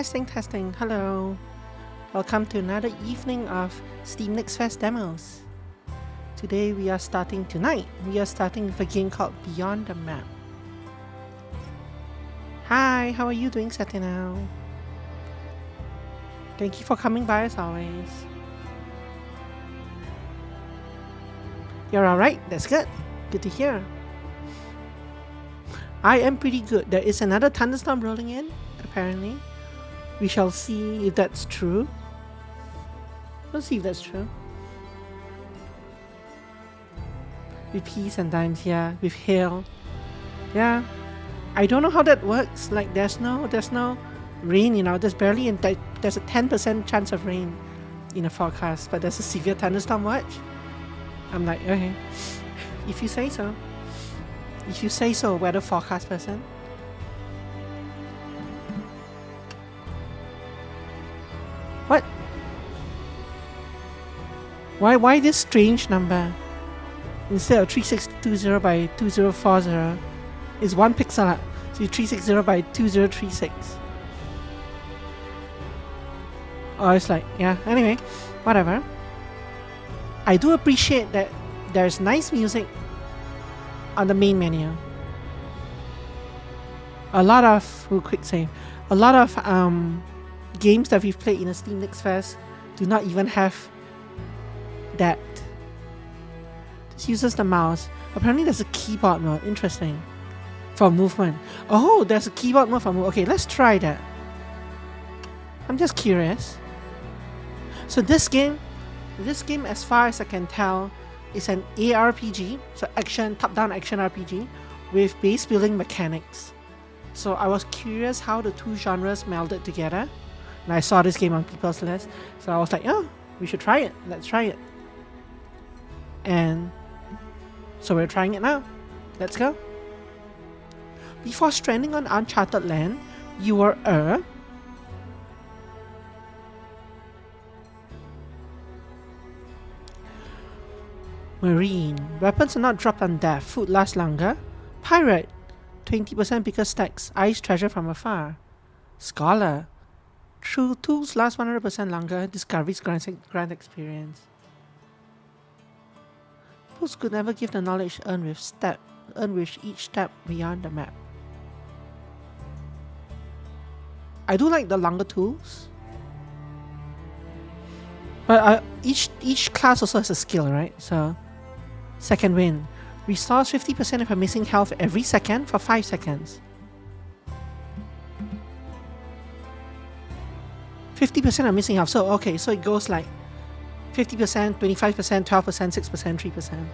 Testing, testing. Hello. Welcome to another evening of Steam Next Fest demos. Today we are starting tonight. We are starting with a game called Beyond the Map. Hi, how are you doing, Satinao? Thank you for coming by as always. You're alright? That's good. Good to hear. I am pretty good. There is another thunderstorm rolling in, apparently. We shall see if that's true. We'll see if that's true. With peace and times, yeah. With hail. Yeah. I don't know how that works. Like there's no rain, there's barely there's a 10% chance of rain in a forecast, but there's a severe thunderstorm watch. I'm like, okay. If you say so. If you say so, weather forecast person. What? Why this strange number? Instead of 3620 by 2040, is 1 pixel up. So 360 by 2036. Oh, it's like, yeah, anyway, whatever. I do appreciate that there's nice music on the main menu. A lot of games that we've played in a Steam Next Fest do not even have that. This uses the mouse. Apparently there's a keyboard mode. Interesting. For movement. Oh, there's a keyboard mode for movement. Okay, let's try that. I'm just curious. So this game, as far as I can tell, is an ARPG, so top-down action RPG with base building mechanics. So I was curious how the two genres melded together, and I saw this game on people's list, so I was like, oh, we should try it. Let's try it. And so we're trying it now. Let's go. Before stranding on uncharted land, you were a Marine. Weapons are not dropped on death. Food lasts longer. Pirate. 20% bigger stacks. Ice treasure from afar. Scholar. True tools last 100% longer. Discoveries grand experience. Books could never give the knowledge earned with each step beyond the map. I do like the longer tools. But each class also has a skill, right? So, second wind. Restores 50% of her missing health every second for 5 seconds. 50% of missing health. So, okay, so it goes like 50%, 25%, 12%, 6%, 3%.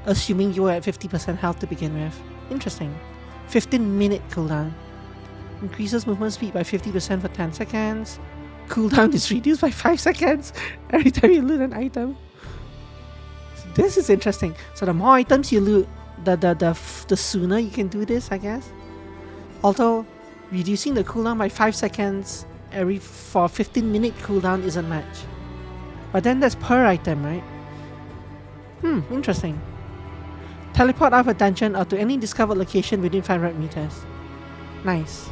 Assuming you were at 50% health to begin with. Interesting. 15-minute cooldown. Increases movement speed by 50% for 10 seconds. Cooldown is reduced by 5 seconds every time you loot an item. So this is interesting. So the more items you loot, the sooner you can do this, I guess. Although reducing the cooldown by 5 seconds for 15-minute cooldown isn't much. But then that's per item, right? Interesting. Teleport out of a dungeon or to any discovered location within 500 meters. Nice.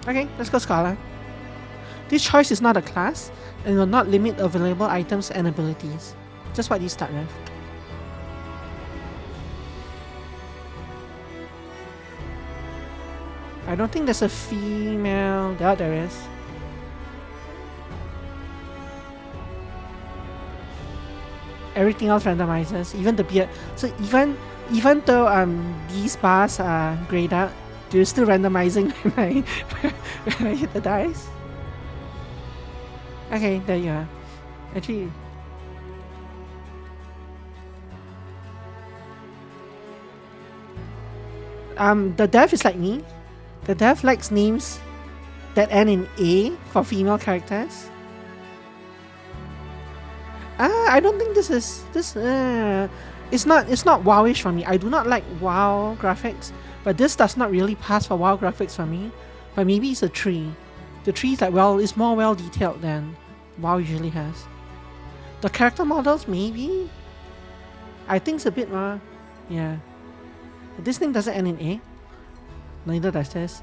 Okay, let's go Scholar. This choice is not a class and will not limit available items and abilities. Just what you start with. I don't think there's a female. There is. Everything else randomizes, even the beard. So even though these bars are grayed out, they're still randomizing when I hit the dice. Okay, there you are. Actually, the dev is like me. The dev likes names that end in A for female characters. I don't think this. It's not WoWish for me. I do not like WoW graphics, but this does not really pass for WoW graphics for me. But maybe it's a tree. The tree is more well detailed than WoW usually has. The character models, maybe. I think it's a bit more, yeah. This thing doesn't end in A. Neither does this.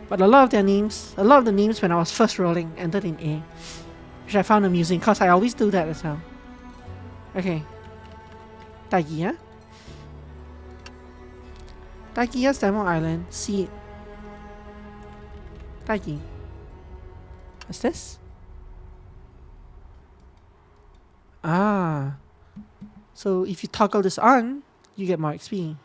But a lot of the names when I was first rolling ended in A, which I found amusing because I always do that as well. Okay. Taigia. Taigia's Demo Island. See. Taigi. What's this? Ah. So if you toggle this on, you get more XP.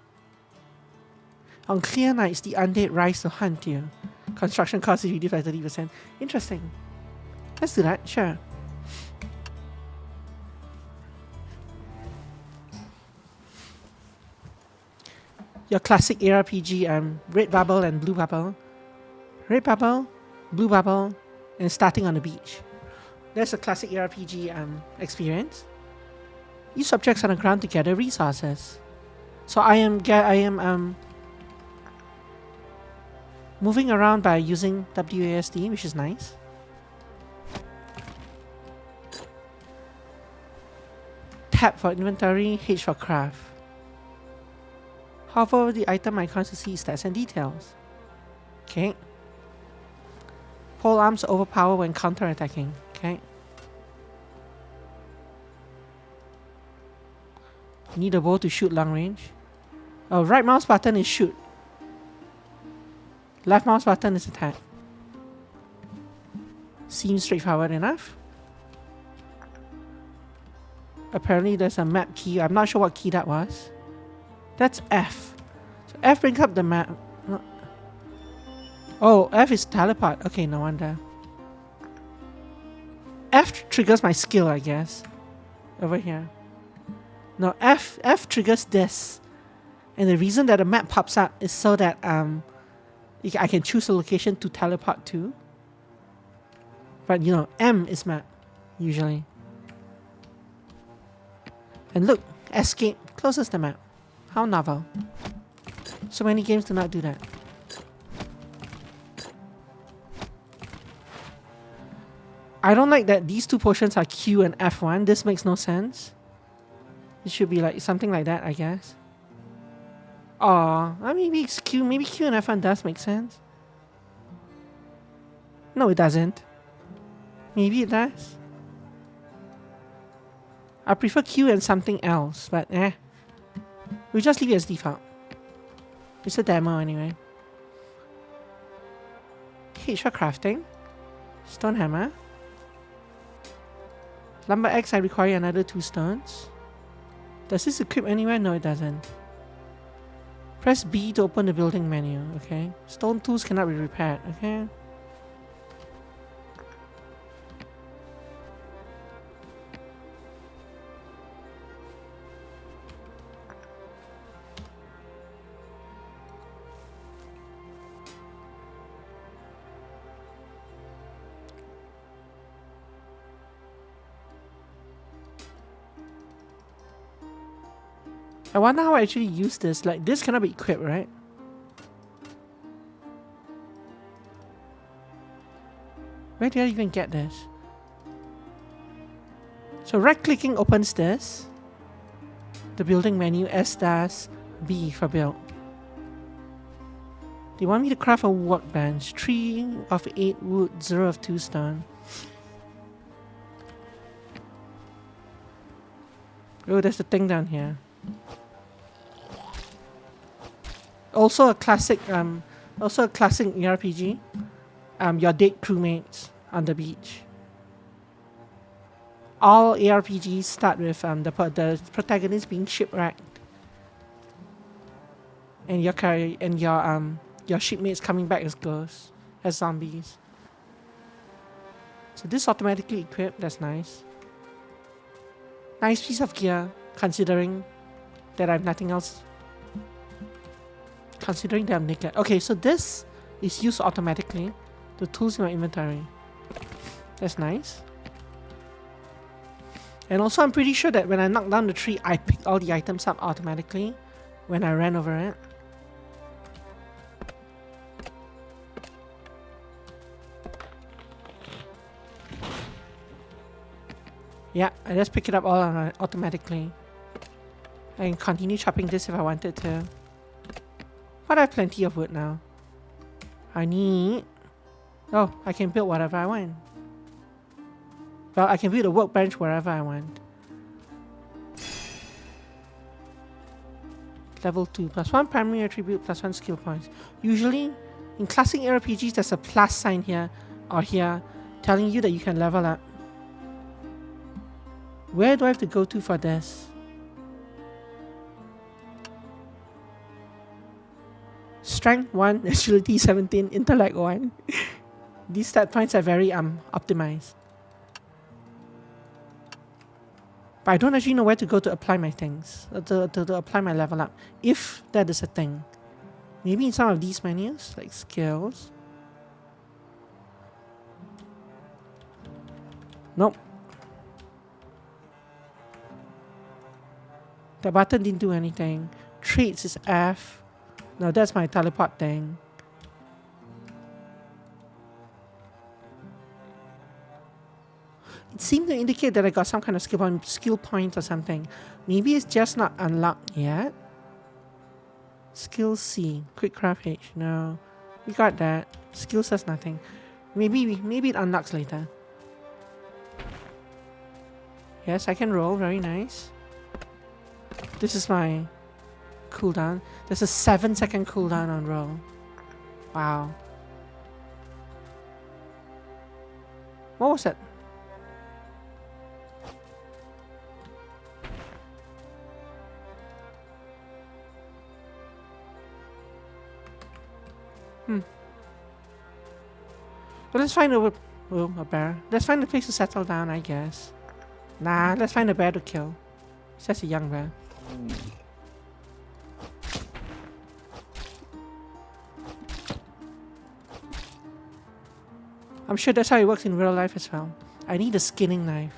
On clear nights, the undead rise to hunt you. Construction cost is reduced by 30%. Interesting. Let's do that, sure. Your classic ARPG, red bubble and blue bubble. Red bubble, blue bubble, and starting on the beach. That's a classic ARPG experience. Use objects on the ground to gather resources. So I am moving around by using WASD, which is nice. Tab for inventory, H for craft. Hover over the item icons to see stats and details. Okay. Pole arms overpower when counter-attacking. Okay. You need a bow to shoot long range. Oh, right mouse button is shoot. Left mouse button is attack. Seems straightforward enough. Apparently there's a map key. I'm not sure what key that was. That's F. So F brings up the map. Oh, F is teleport. Okay, no wonder. F triggers my skill, I guess. Over here. No, F triggers this. And the reason that the map pops up is so that I can choose a location to teleport to. But you know, M is map, usually. And look, escape closes the map. How novel. So many games do not do that. I don't like that these two potions are Q and F1. This makes no sense. It should be like something like that, I guess. Maybe it's Q. Maybe Q and F1 does make sense. No, it doesn't. Maybe it does. I prefer Q and something else, but we'll just leave it as default. It's a demo anyway. H for crafting. Stone hammer. Lumber X, I require another 2 stones. Does this equip anywhere? No, it doesn't. Press B to open the building menu, okay? Stone tools cannot be repaired, okay? I wonder how I actually use this. Like, this cannot be equipped, right? Where did I even get this? So right-clicking opens this. The building menu, S does B for build. They want me to craft a workbench. 3 of 8 wood, 0 of 2 stone. Oh, there's the thing down here. Also a classic RPG. Your dead crewmates on the beach. All ARPGs start with the protagonist being shipwrecked, and your shipmates coming back as ghosts, as zombies. So this automatically equipped. That's nice. Nice piece of gear, considering that I have nothing else. Considering that I'm naked. Okay, so this is used automatically. The tools in my inventory. That's nice. And also I'm pretty sure that when I knocked down the tree, I picked all the items up automatically when I ran over it. Yeah, I just pick it up all automatically. I can continue chopping this if I wanted to. But I have plenty of wood now. I need... Oh, I can build whatever I want. Well, I can build a workbench wherever I want. Level 2, +1 primary attribute, +1 skill points. Usually, in classic RPGs, there's a plus sign here or here telling you that you can level up. Where do I have to go to for this? Strength 1, Agility 17, Intellect 1. These stat points are very optimized. But I don't actually know where to go to apply my things, to apply my level up, if that is a thing. Maybe in some of these menus, like skills. Nope. The button didn't do anything. Traits is F. No, that's my teleport thing. It seemed to indicate that I got some kind of skill point or something. Maybe it's just not unlocked yet. Skill C. Quick craft H. No. We got that. Skill says nothing. Maybe it unlocks later. Yes, I can roll. Very nice. This is my cooldown. There's a 7-second cooldown on roll. Wow. What was that? But let's find a bear. Let's find a place to settle down, I guess. Nah, let's find a bear to kill. It's just a young bear. I'm sure that's how it works in real life as well. I need a skinning knife.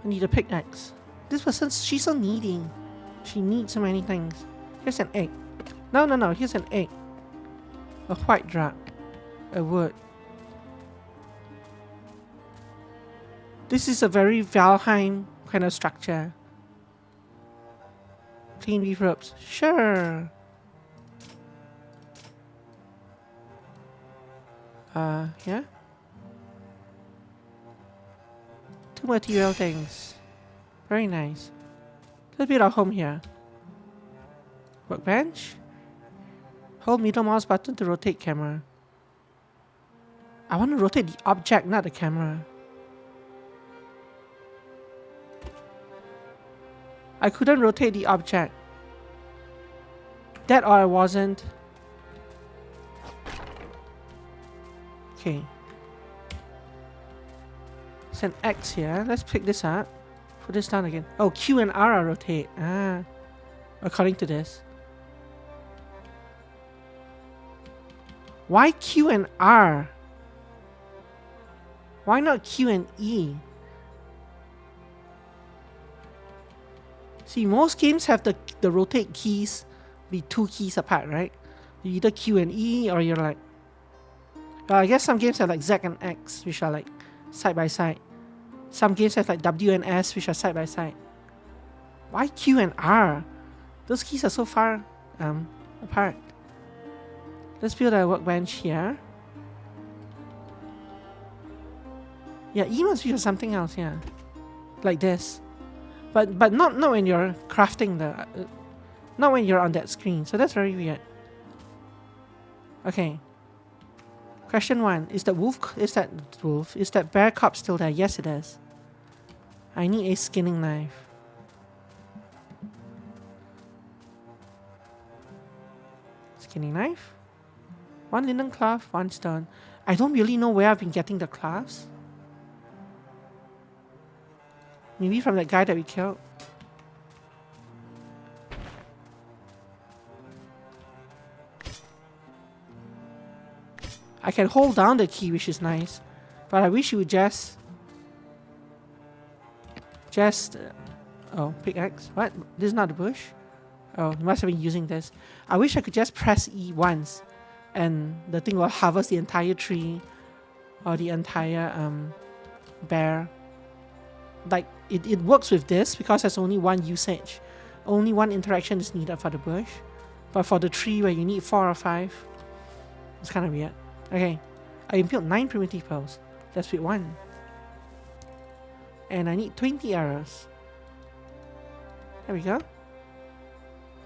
I need a pickaxe. This person, she's so needy. She needs so many things. Here's an egg. No, here's an egg. A white drop. A wood. This is a very Valheim kind of structure. Clean beef ropes. Sure. Yeah. 2 material things. Very nice. Let's build our home here. Workbench. Hold middle mouse button to rotate camera. I want to rotate the object, not the camera. I couldn't rotate the object. That or I wasn't. Okay. It's an X here. Let's pick this up. Put this down again. Oh, Q and R are rotate. Ah. According to this. Why Q and R? Why not Q and E? See, most games have the rotate keys be 2 keys apart, right? You either Q and E or you're like... I guess some games have like Z and X, which are like side by side. Some games have like W and S, which are side by side. Why Q and R? Those keys are so far apart. Let's build a workbench here. Yeah, E must be for something else, yeah. Like this. But not when you're crafting the... not when you're on that screen. So that's very weird. Okay. Question 1. Is that bear cub still there? Yes, it is. I need a skinning knife. Skinning knife. 1 linen cloth, 1 stone. I don't really know where I've been getting the cloths. Maybe from that guy that we killed. I can hold down the key, which is nice. But I wish you would just... oh, pickaxe. What? This is not a bush? Oh, you must have been using this. I wish I could just press E once. And the thing will harvest the entire tree. Or the entire bear. Like, it works with this because there's only one usage. only one interaction is needed for the bush. But for the tree where you need 4 or 5, it's kind of weird. Okay, I built 9 primitive pearls. Let's build 1. And I need 20 arrows. There we go.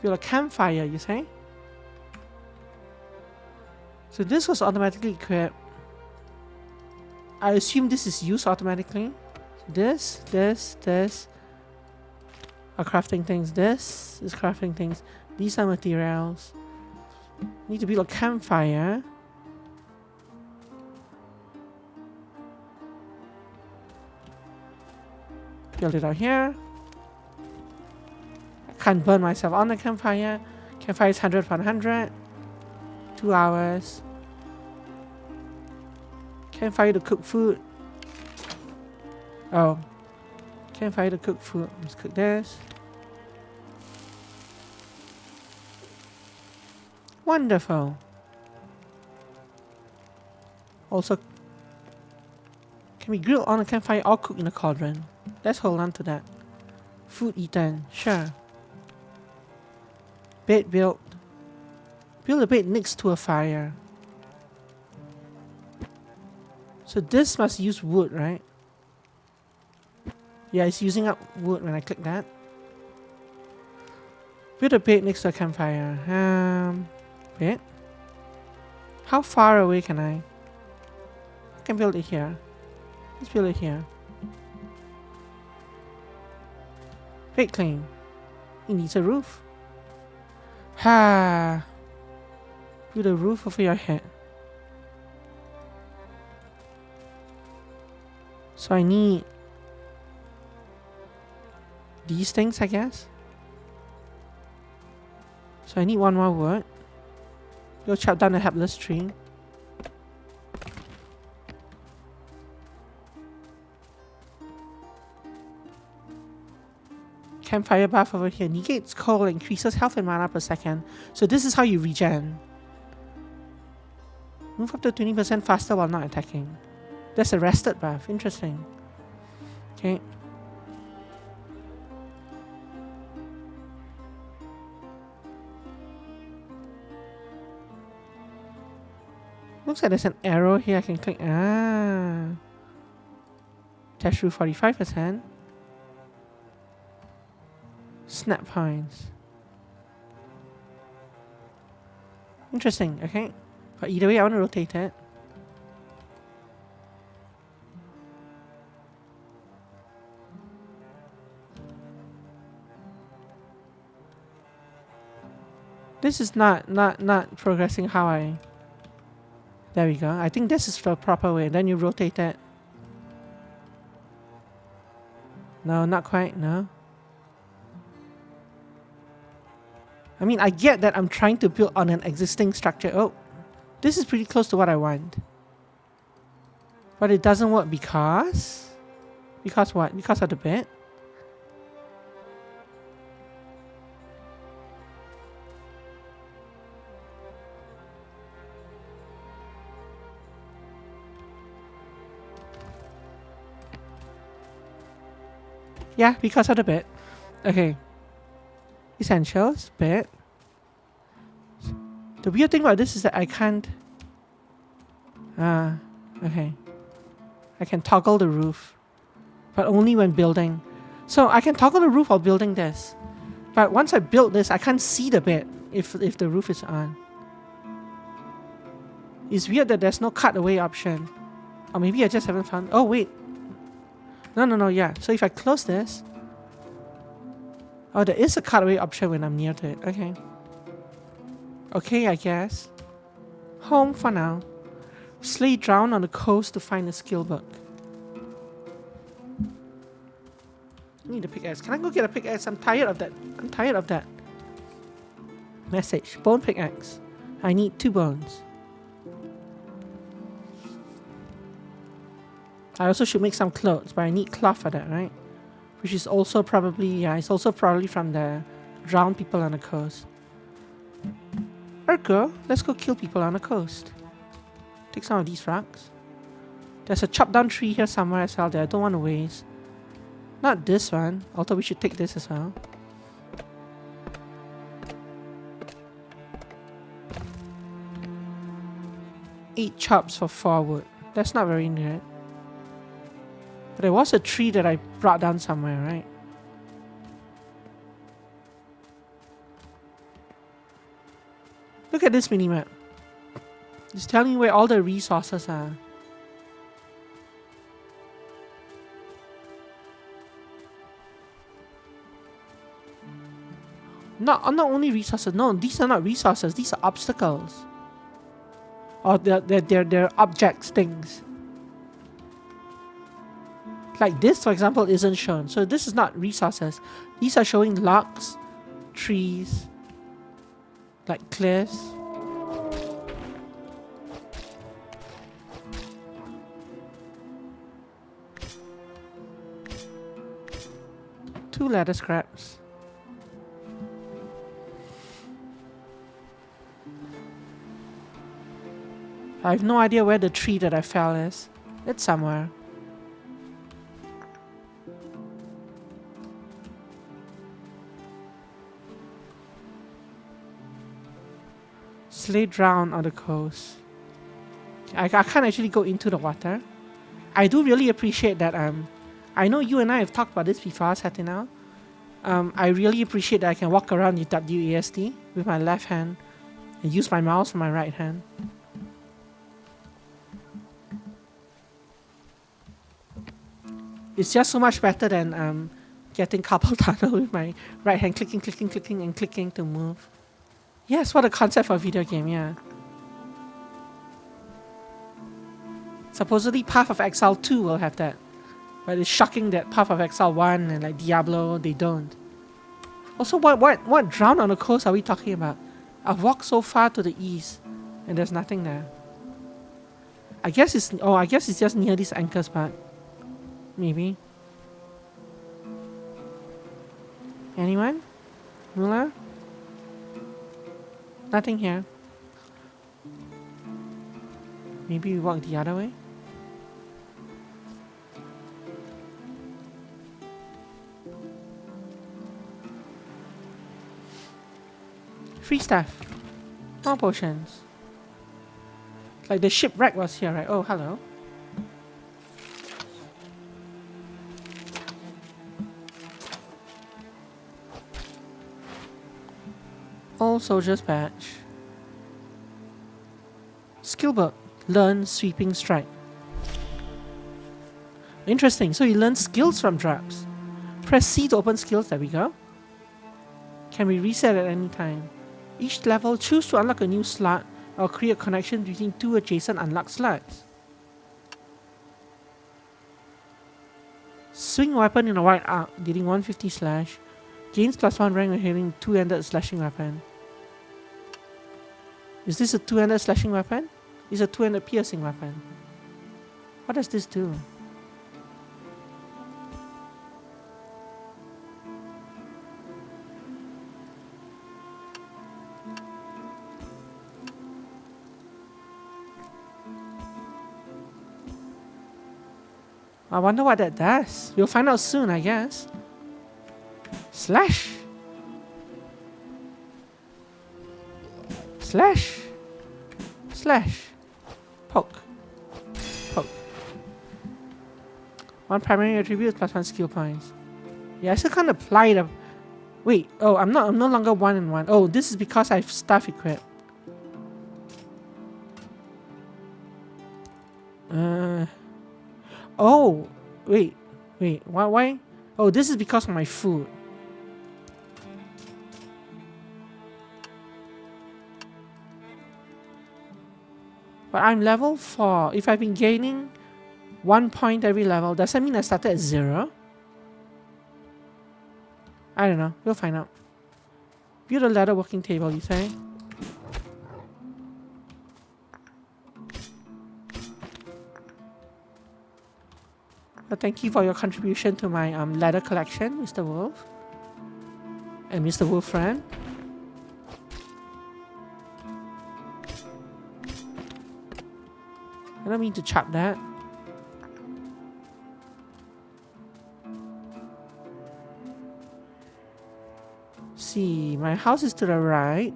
Build a campfire, you say? So this was automatically equipped. I assume this is used automatically. This are crafting things. This is crafting things. These are materials. Need to build a campfire. Build it out here. I can't burn myself on the campfire. Campfire is 100 per 100. 2 hours. Campfire to cook food. Oh. Campfire to cook food. Let's cook this. Wonderful. Also, can we grill on a campfire or cook in a cauldron? Let's hold on to that. Food eaten. Sure. Bed built. Build a bed next to a fire. So this must use wood, right? Yeah, it's using up wood when I click that. Build a bed next to a campfire. Wait. How far away can I? I can build it here. Let's build it here. Bed claim. It needs a roof. Ha! Build a roof over your head. So I need these things, I guess. So I need 1 more wood. Go chop down a helpless tree. Campfire buff over here. Negates cold, increases health and mana per second. So this is how you regen. Move up to 20% faster while not attacking. That's a rested buff. Interesting. Okay. Looks like there's an arrow here I can click. Dash through 45%. Snap points. Interesting, okay. But either way, I want to rotate it. This is not progressing how I... There we go. I think this is the proper way. Then you rotate it. No, not quite. No. I mean, I get that I'm trying to build on an existing structure. Oh, this is pretty close to what I want. But it doesn't work because... Because what? Because of the bed? Yeah, because of the bed. Okay. Essentials, bed. The weird thing about this is that I can't... okay. I can toggle the roof. But only when building. So I can toggle the roof while building this. But once I build this, I can't see the bed if the roof is on. It's weird that there's no cutaway option. Or maybe I just haven't found... Oh, wait. No, yeah. So if I close this... Oh, there is a cutaway option when I'm near to it. Okay. Okay, I guess. Home for now. Slay drown on the coast to find a skill book. I need a pickaxe. Can I go get a pickaxe? I'm tired of that. Message. Bone pickaxe. I need 2 bones. I also should make some clothes, but I need cloth for that, right? Which is also probably, yeah, it's also probably from the drowned people on the coast. Ergo, let's go kill people on the coast. Take some of these rocks. There's a chopped down tree here somewhere as well that I don't want to waste. Not this one, although we should take this as well. 8 chops for 4 wood. That's not very good. But there was a tree that I brought down somewhere, right? Look at this minimap. It's telling you where all the resources are. Not only resources. No, these are not resources. These are obstacles. Or they're objects, things. Like this, for example, isn't shown. So this is not resources. These are showing logs, trees, like cliffs. Two ladder scraps. I have no idea where the tree that I fell is. It's somewhere. Slay drown on the coast. I can't actually go into the water. I do really appreciate that. I know you and I have talked about this before, Satinal. I really appreciate that I can walk around with WASD with my left hand and use my mouse for my right hand. It's just so much better than getting carpal tunnel with my right hand clicking and clicking to move. Yes, what a concept for a video game, yeah. Supposedly Path of Exile 2 will have that. But it's shocking that Path of Exile 1 and like Diablo, they don't. Also, what drown on the coast are we talking about? I've walked so far to the east and there's nothing there. I guess it's just near this anchor spot. Maybe. Anyone? Mula? Nothing here. Maybe we walk the other way? Free stuff. More potions. Like the shipwreck was here, right? Oh, hello. Old Soldier's Badge. Skill book. Learn Sweeping Strike. Interesting. So you learn skills from drops. Press C to open skills. There we go. Can be reset at any time. Each level, choose to unlock a new slot or create a connection between 2 adjacent unlocked slots. Swing weapon in a wide arc, dealing 150 slash. Gains +1 rank when hitting 2-handed slashing weapon. Is this a 2-handed slashing weapon? It's a 2-handed piercing weapon. What does this do? I wonder what that does. We'll find out soon, I guess. Slash! Slash! Slash! Poke. Poke. 1 primary attribute +1 skill points. Yeah, I still can't apply the... Wait, oh, I'm no longer 1 in 1. Oh, this is because I have stuff equipped. Oh, wait, why? Oh, this is because of my food. But I'm level 4. If I've been gaining 1 point every level, does that mean I started at 0? I don't know. We'll find out. Build a ladder working table, you say? Well, thank you for your contribution to my ladder collection, Mr. Wolf. And Mr. Wolf friend. I don't mean to chop that. See, my house is to the right.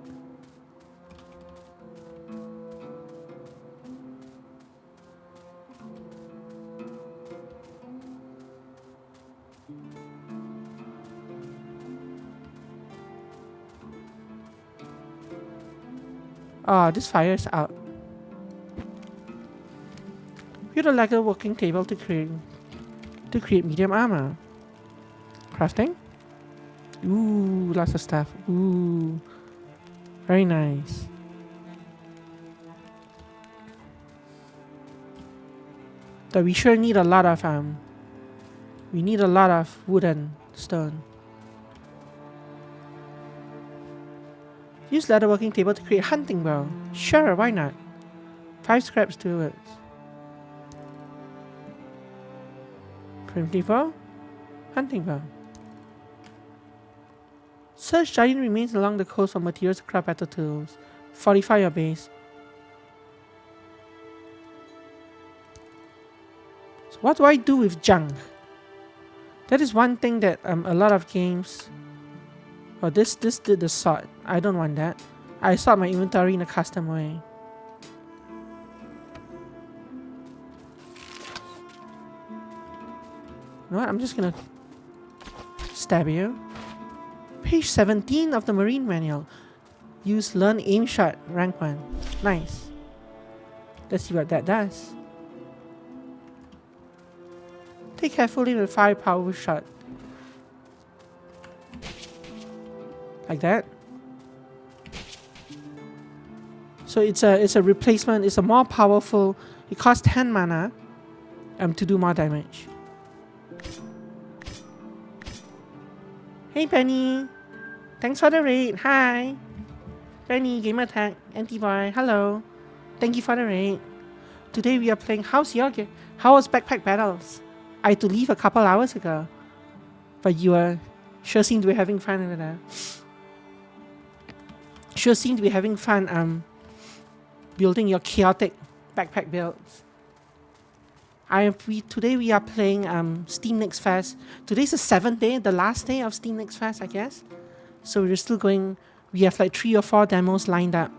Oh, this fire is out. Use a leather working table to create medium armor. Crafting? Ooh, lots of stuff. Ooh. Very nice. But we sure need a lot of we need a lot of wood and stone. Use leather working table to create hunting bow. Sure, why not? 5 scraps, 2 words. Primitive bow, hunting bow. Search giant remains along the coast for materials to craft better tools. Fortify your base. So what do I do with junk? That is one thing that a lot of games. Oh, this did the sort. I don't want that. I sort my inventory in a custom way. You know what? I'm just gonna stab you. Page 17 of the Marine Manual. Use Learn Aim Shot, rank 1. Nice. Let's see what that does. Take carefully with 5 powerful shot. Like that. So it's a replacement. It's a more powerful. It costs 10 mana to do more damage. Hey Penny, thanks for the raid. Hi, Penny, Gamer Tag, Anti-Boy. Hello, thank you for the raid. Today we are playing. How's your game? How was Backpack Battles? I had to leave a couple hours ago, but you sure seem to be having fun with that. Sure seem to be having fun building your chaotic backpack builds. Today we are playing Steam Next Fest. Today's the 7th day, the last day of Steam Next Fest, I guess. So we're still going. We have like 3 or 4 demos lined up,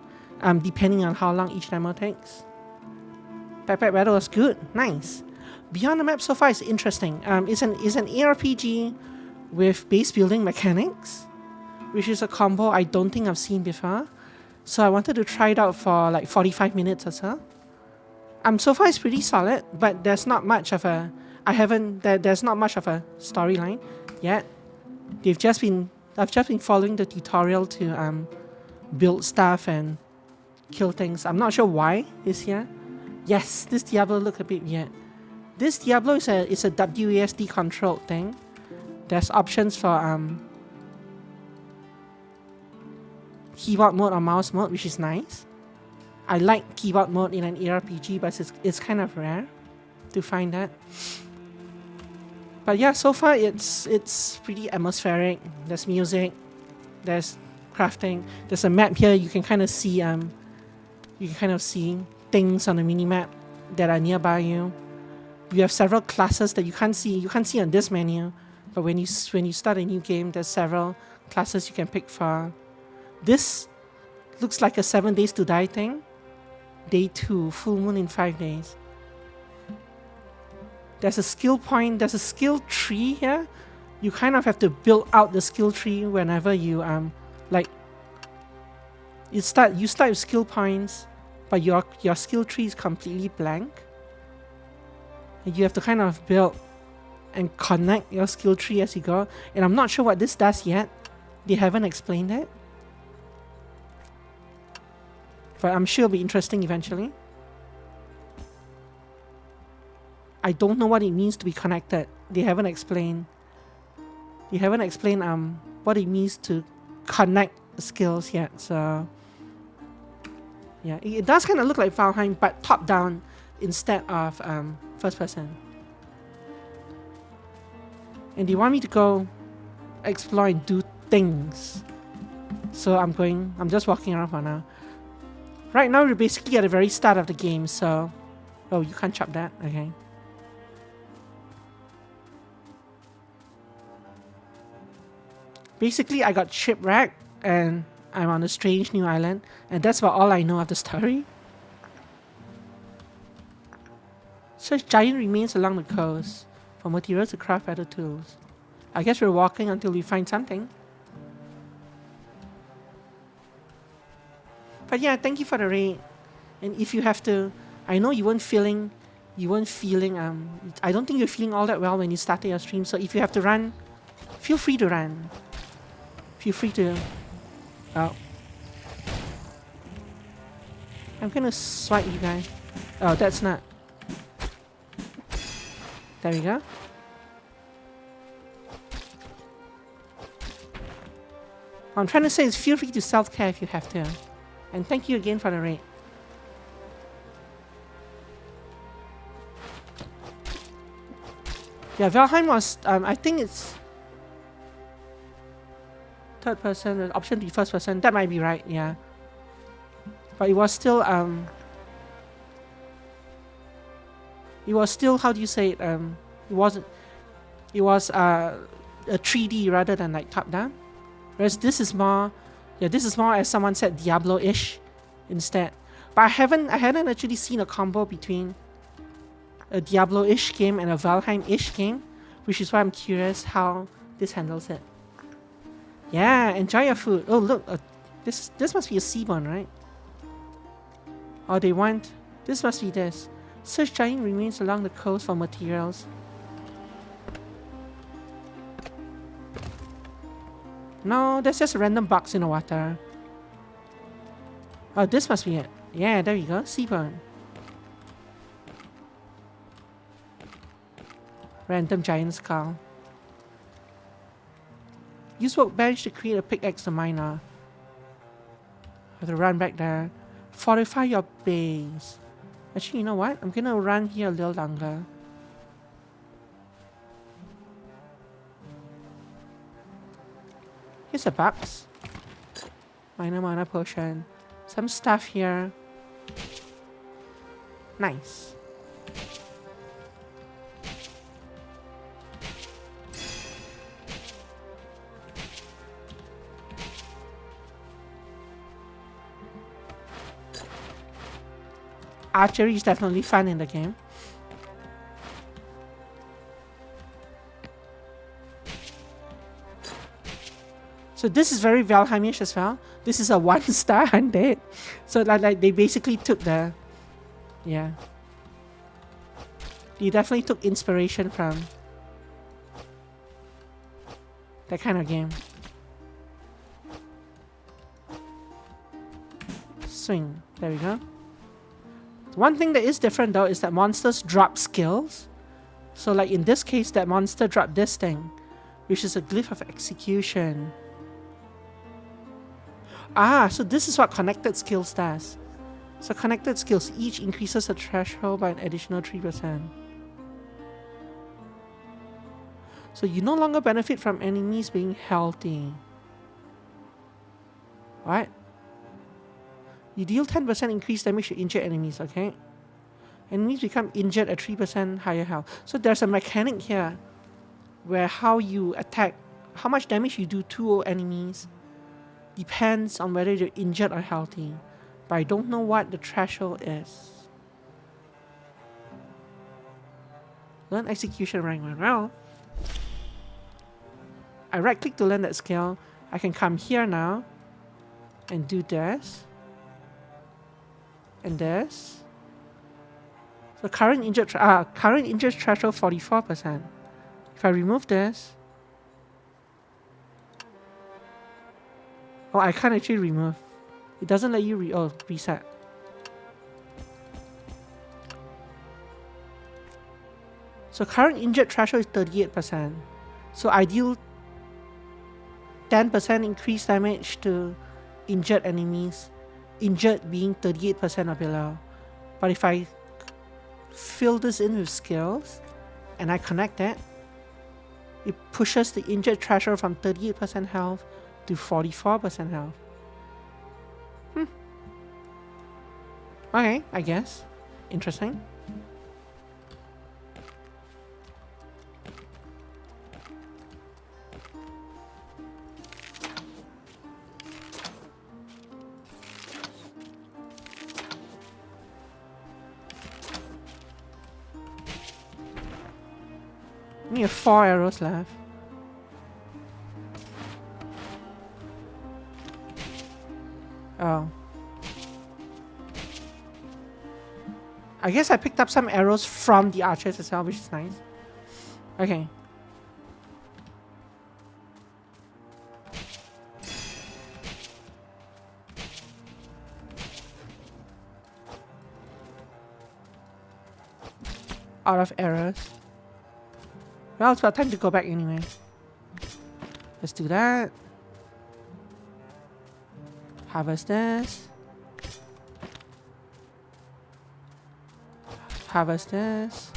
depending on how long each demo takes. Backpack Battle was good, nice. Beyond the Map so far is interesting. It's an ARPG with base building mechanics, which is a combo I don't think I've seen before. So I wanted to try it out for like 45 minutes or so. So far it's pretty solid, but there's not much of a there's not much of a storyline yet. I've just been following the tutorial to build stuff and kill things. I'm not sure why it's here. Yes, this Diablo looks a bit weird. This Diablo is a WASD controlled thing. There's options for keyboard mode or mouse mode, which is nice. I like keyboard mode in an ARPG, but it's kind of rare to find that. But yeah, so far it's pretty atmospheric. There's music, there's crafting, there's a map here. You can kind of see things on the mini map that are nearby you. You have several classes that you can't see on this menu, but when you start a new game, there's several classes you can pick for. This looks like a 7 days to die thing. Day 2, full moon in 5 days. There's a skill point, there's a skill tree here. You kind of have to build out the skill tree whenever you you start with skill points, but your skill tree is completely blank. And you have to kind of build and connect your skill tree as you go. And I'm not sure what this does yet. They haven't explained it. But I'm sure it'll be interesting eventually. I don't know what it means to be connected. They haven't explained. What it means to connect skills yet. So yeah, it does kind of look like Valheim, but top down instead of first person. And they want me to go explore and do things. So I'm just walking around for now. Right now, we're basically at the very start of the game, so... Oh, you can't chop that? Okay. Basically, I got shipwrecked, and I'm on a strange new island, and that's about all I know of the story. Search giant remains along the coast for materials to craft better tools. I guess we're walking until we find something. But yeah, thank you for the raid. And if you have to, I know you weren't feeling, I don't think you're feeling all that well when you started your stream. So if you have to run, feel free to run. Feel free to, oh. I'm gonna swipe you guys. Oh, that's not. There we go. What I'm trying to say is feel free to self-care if you have to. And thank you again for the raid. Yeah, Valheim was, I think it's third person, the option to be first person. That might be right, yeah. But it was still, how do you say it? It was a 3D rather than like top down. Whereas this is more, this is more, as someone said, Diablo-ish instead. But I hadn't actually seen a combo between a Diablo-ish game and a Valheim-ish game, which is why I'm curious how this handles it. Yeah, enjoy your food. Oh look, this must be a seaborn, right? Oh, they want, this must be this. Search giant remains along the coast for materials. No, that's just a random box in the water. Oh, this must be it. Yeah, there you go, seaborn. Random giant skull. Use workbench to create a pickaxe to miner. Have to run back there. Fortify your base. Actually, you know what? I'm gonna run here a little longer. Here's a box. Minor mana potion. Some stuff here. Nice. Archery is definitely fun in the game. So this is very Valheimish as well. This is a 1-star undead. So like they basically took the, yeah. They definitely took inspiration from that kind of game. Swing. There we go. One thing that is different though is that monsters drop skills. So like in this case, that monster dropped this thing, which is a glyph of execution. Ah, so this is what connected skills does. So connected skills each increases the threshold by an additional 3%. So you no longer benefit from enemies being healthy. What? You deal 10% increased damage to injured enemies, okay? Enemies become injured at 3% higher health. So there's a mechanic here where how you attack, how much damage you do to enemies depends on whether you're injured or healthy. But I don't know what the threshold is. Learn execution rank 1. Well, I right click to learn that skill. I can come here now and do this. And this. So current injured threshold 44%. If I remove this, oh, I can't actually remove. It doesn't let you reset. So current injured threshold is 38%. So I deal 10% increased damage to injured enemies. Injured being 38% or below. But if I fill this in with skills and I connect that, it pushes the injured threshold from 38% health to 44% health. Okay, I guess. Interesting. We have 4 arrows left. Oh. I guess I picked up some arrows from the archers as well, which is nice. Okay. Out of arrows. Well, it's about time to go back anyway. Let's do that. Harvest this. Harvest this.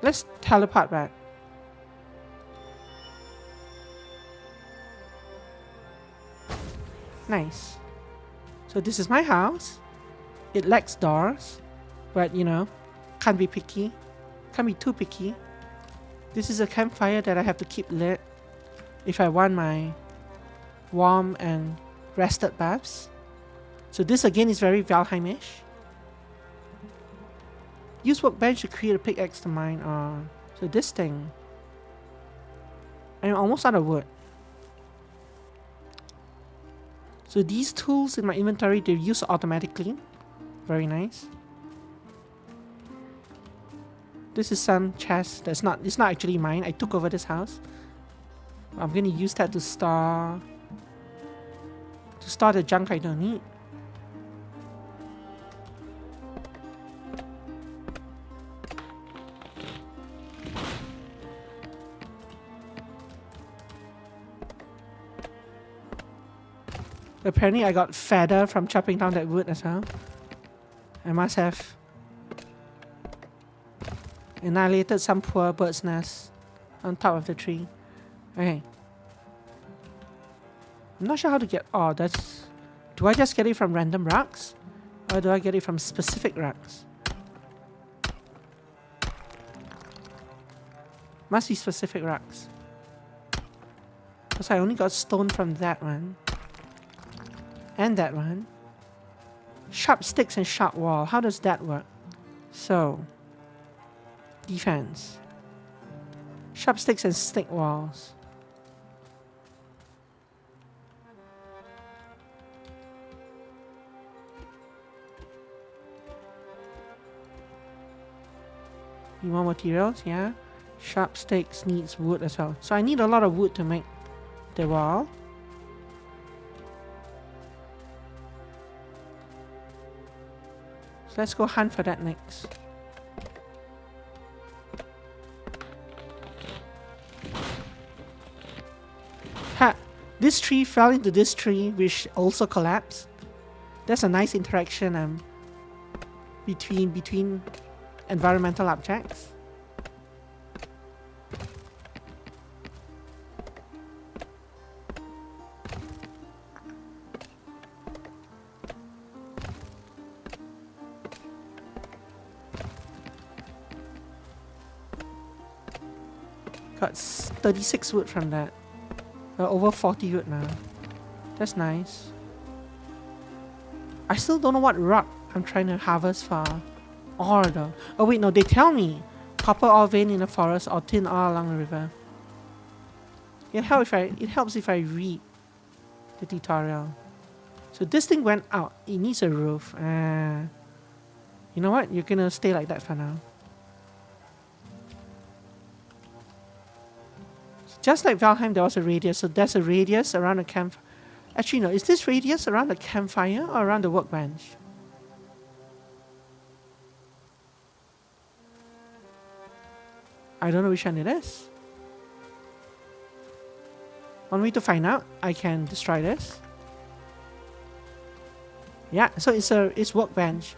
Let's teleport back. Nice. So this is my house. It lacks doors, but you know, can't be picky. Can't be too picky. This is a campfire that I have to keep lit if I want my warm and rested baths. So this again is very Valheimish. Use workbench to create a pickaxe to mine. So this thing. I'm almost out of wood. So these tools in my inventory, they're used automatically. Very nice. This is some chest it's not actually mine. I took over this house. I'm gonna use that to store the junk I don't need. Apparently I got fatter from chopping down that wood as well. I must have annihilated some poor bird's nest on top of the tree. Okay. I'm not sure how to get... Oh, that's... Do I just get it from random rocks? Or do I get it from specific rocks? Must be specific rocks. Because I only got stone from that one. And that one. Sharp sticks and sharp wall. How does that work? So... Defense. Sharp sticks and stick walls. Need more materials, yeah. Sharp sticks needs wood as well. So I need a lot of wood to make the wall. So let's go hunt for that next. Ha! This tree fell into this tree, which also collapsed. That's a nice interaction between environmental objects. Got 36 wood from that. Over 40 wood now. That's nice. I still don't know what rock I'm trying to harvest for. Ore though. Oh wait, no, they tell me. Copper ore vein in the forest or tin ore along the river. It helps if I read the tutorial. So this thing went out. It needs a roof. You know what? You're gonna stay like that for now. Just like Valheim, there was a radius. So there's a radius around the camp. Actually, no. Is this radius around the campfire or around the workbench? I don't know which one it is. One way to find out, I can destroy this. Yeah, so it's workbench.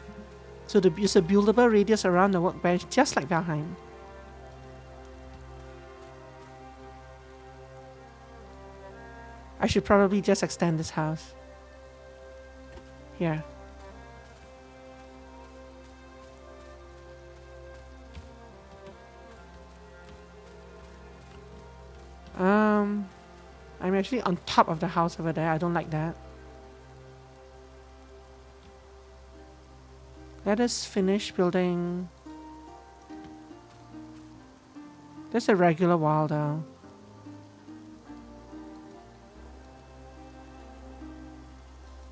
So it's a buildable radius around the workbench, just like Valheim. I should probably just extend this house. Here. I'm actually on top of the house over there. I don't like that. Let us finish building. There's a regular wall though.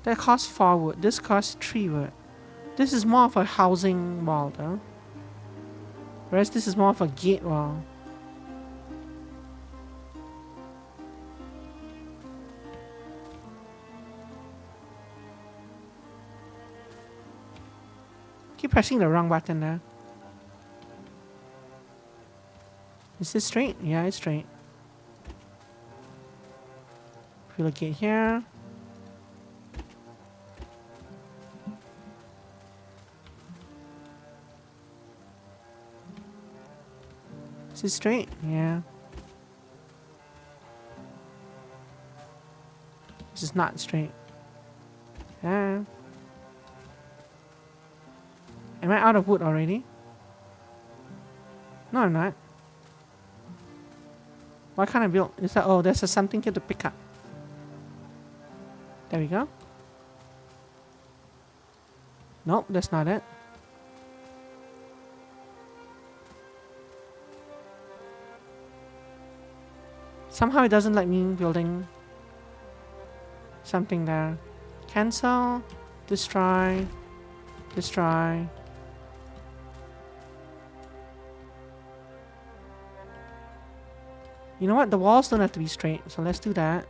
That costs 4 wood. This costs 3 wood. This is more of a housing wall though. Whereas this is more of a gate wall. Keep pressing the wrong button there. Is this straight? Yeah, it's straight. Relocate here. Is it straight? Yeah. This is not straight. Yeah. Am I out of wood already? No, I'm not. Why can't I build? Is that, oh, there's something here to pick up. There we go. Nope, that's not it. Somehow it doesn't like me building something there. Cancel, destroy, destroy. You know what? The walls don't have to be straight, so let's do that.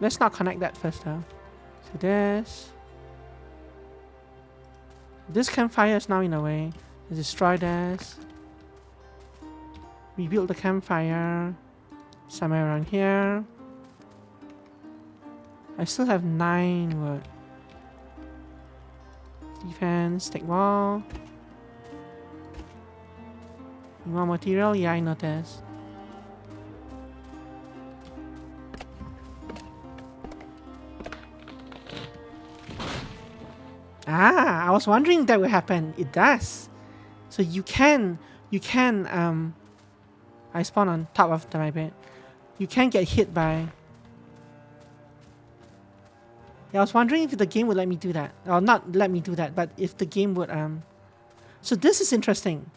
Let's not connect that first though. So this campfire is now in a way. Let's destroy this. Rebuild the campfire somewhere around here. I still have 9 wood. Defense, take wall. You want material? Yeah, I noticed. Ah, I was wondering that would happen. It does. So you can I spawn on top of my bed. You can get hit by. Yeah, I was wondering if the game would let me do that. Or not let me do that, but if the game would So this is interesting.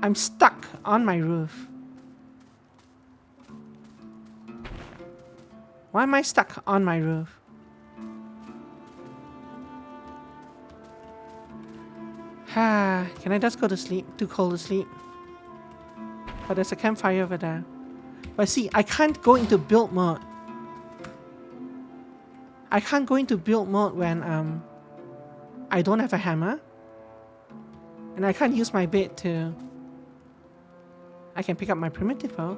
I'm stuck on my roof. Why am I stuck on my roof? Can I just go to sleep? Too cold to sleep. But there's a campfire over there. But see, I can't go into build mode. I can't go into build mode when I don't have a hammer. And I can't use my bed to... I can pick up my primitive bow.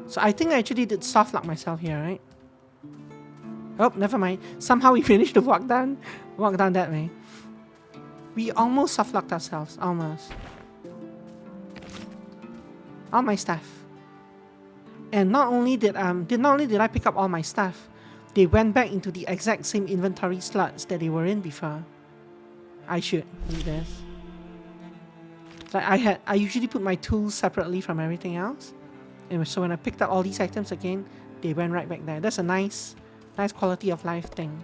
So I think I actually did soft lock myself here, right? Oh, never mind. Somehow we managed to walk down that way. We almost soft locked ourselves. Almost. All my stuff. And not only did I pick up all my stuff, they went back into the exact same inventory slots that they were in before. I should do this. Like I usually put my tools separately from everything else. And so when I picked up all these items again, they went right back there. That's a nice quality of life thing.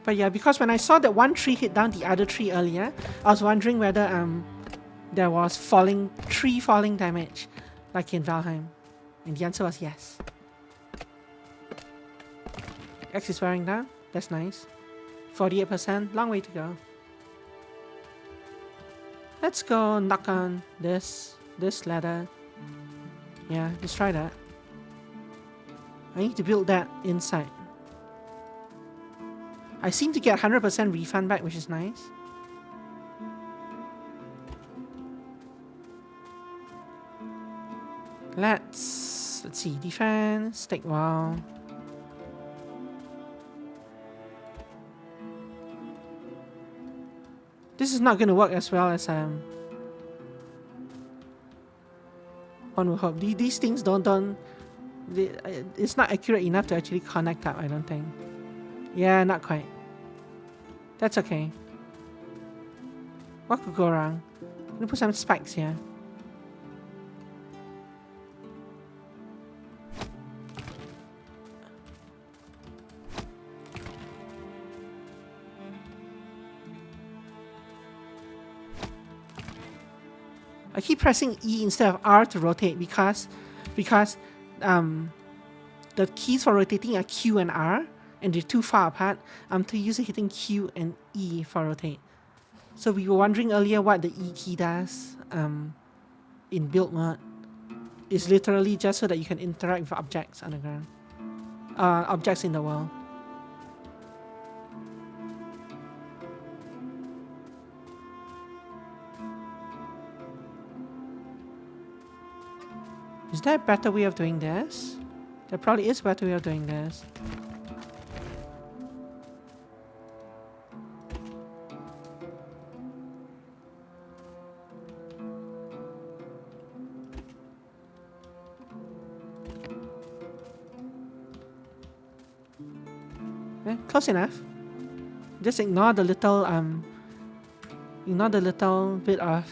But yeah, because when I saw that one tree hit down the other tree earlier, I was wondering whether there was tree falling damage like in Valheim. And the answer was yes. X is wearing down. That's nice. 48%, long way to go. Let's go knock on this ladder. Yeah, let's try that. I need to build that inside. I seem to get 100% refund back, which is nice. Let's see, defense, take wall. This is not going to work as well as one would hope. These things it's not accurate enough to actually connect up, I don't think. Yeah, not quite. That's okay. What could go wrong? I'm gonna put some spikes here. I keep pressing E instead of R to rotate because the keys for rotating are Q and R, and they're too far apart. I'm too used to hitting Q and E for rotate. So we were wondering earlier what the E key does in build mode. It's literally just so that you can interact with objects on the ground. Objects in the world. Is there a better way of doing this? There probably is a better way of doing this. Close enough. Just ignore the little bit of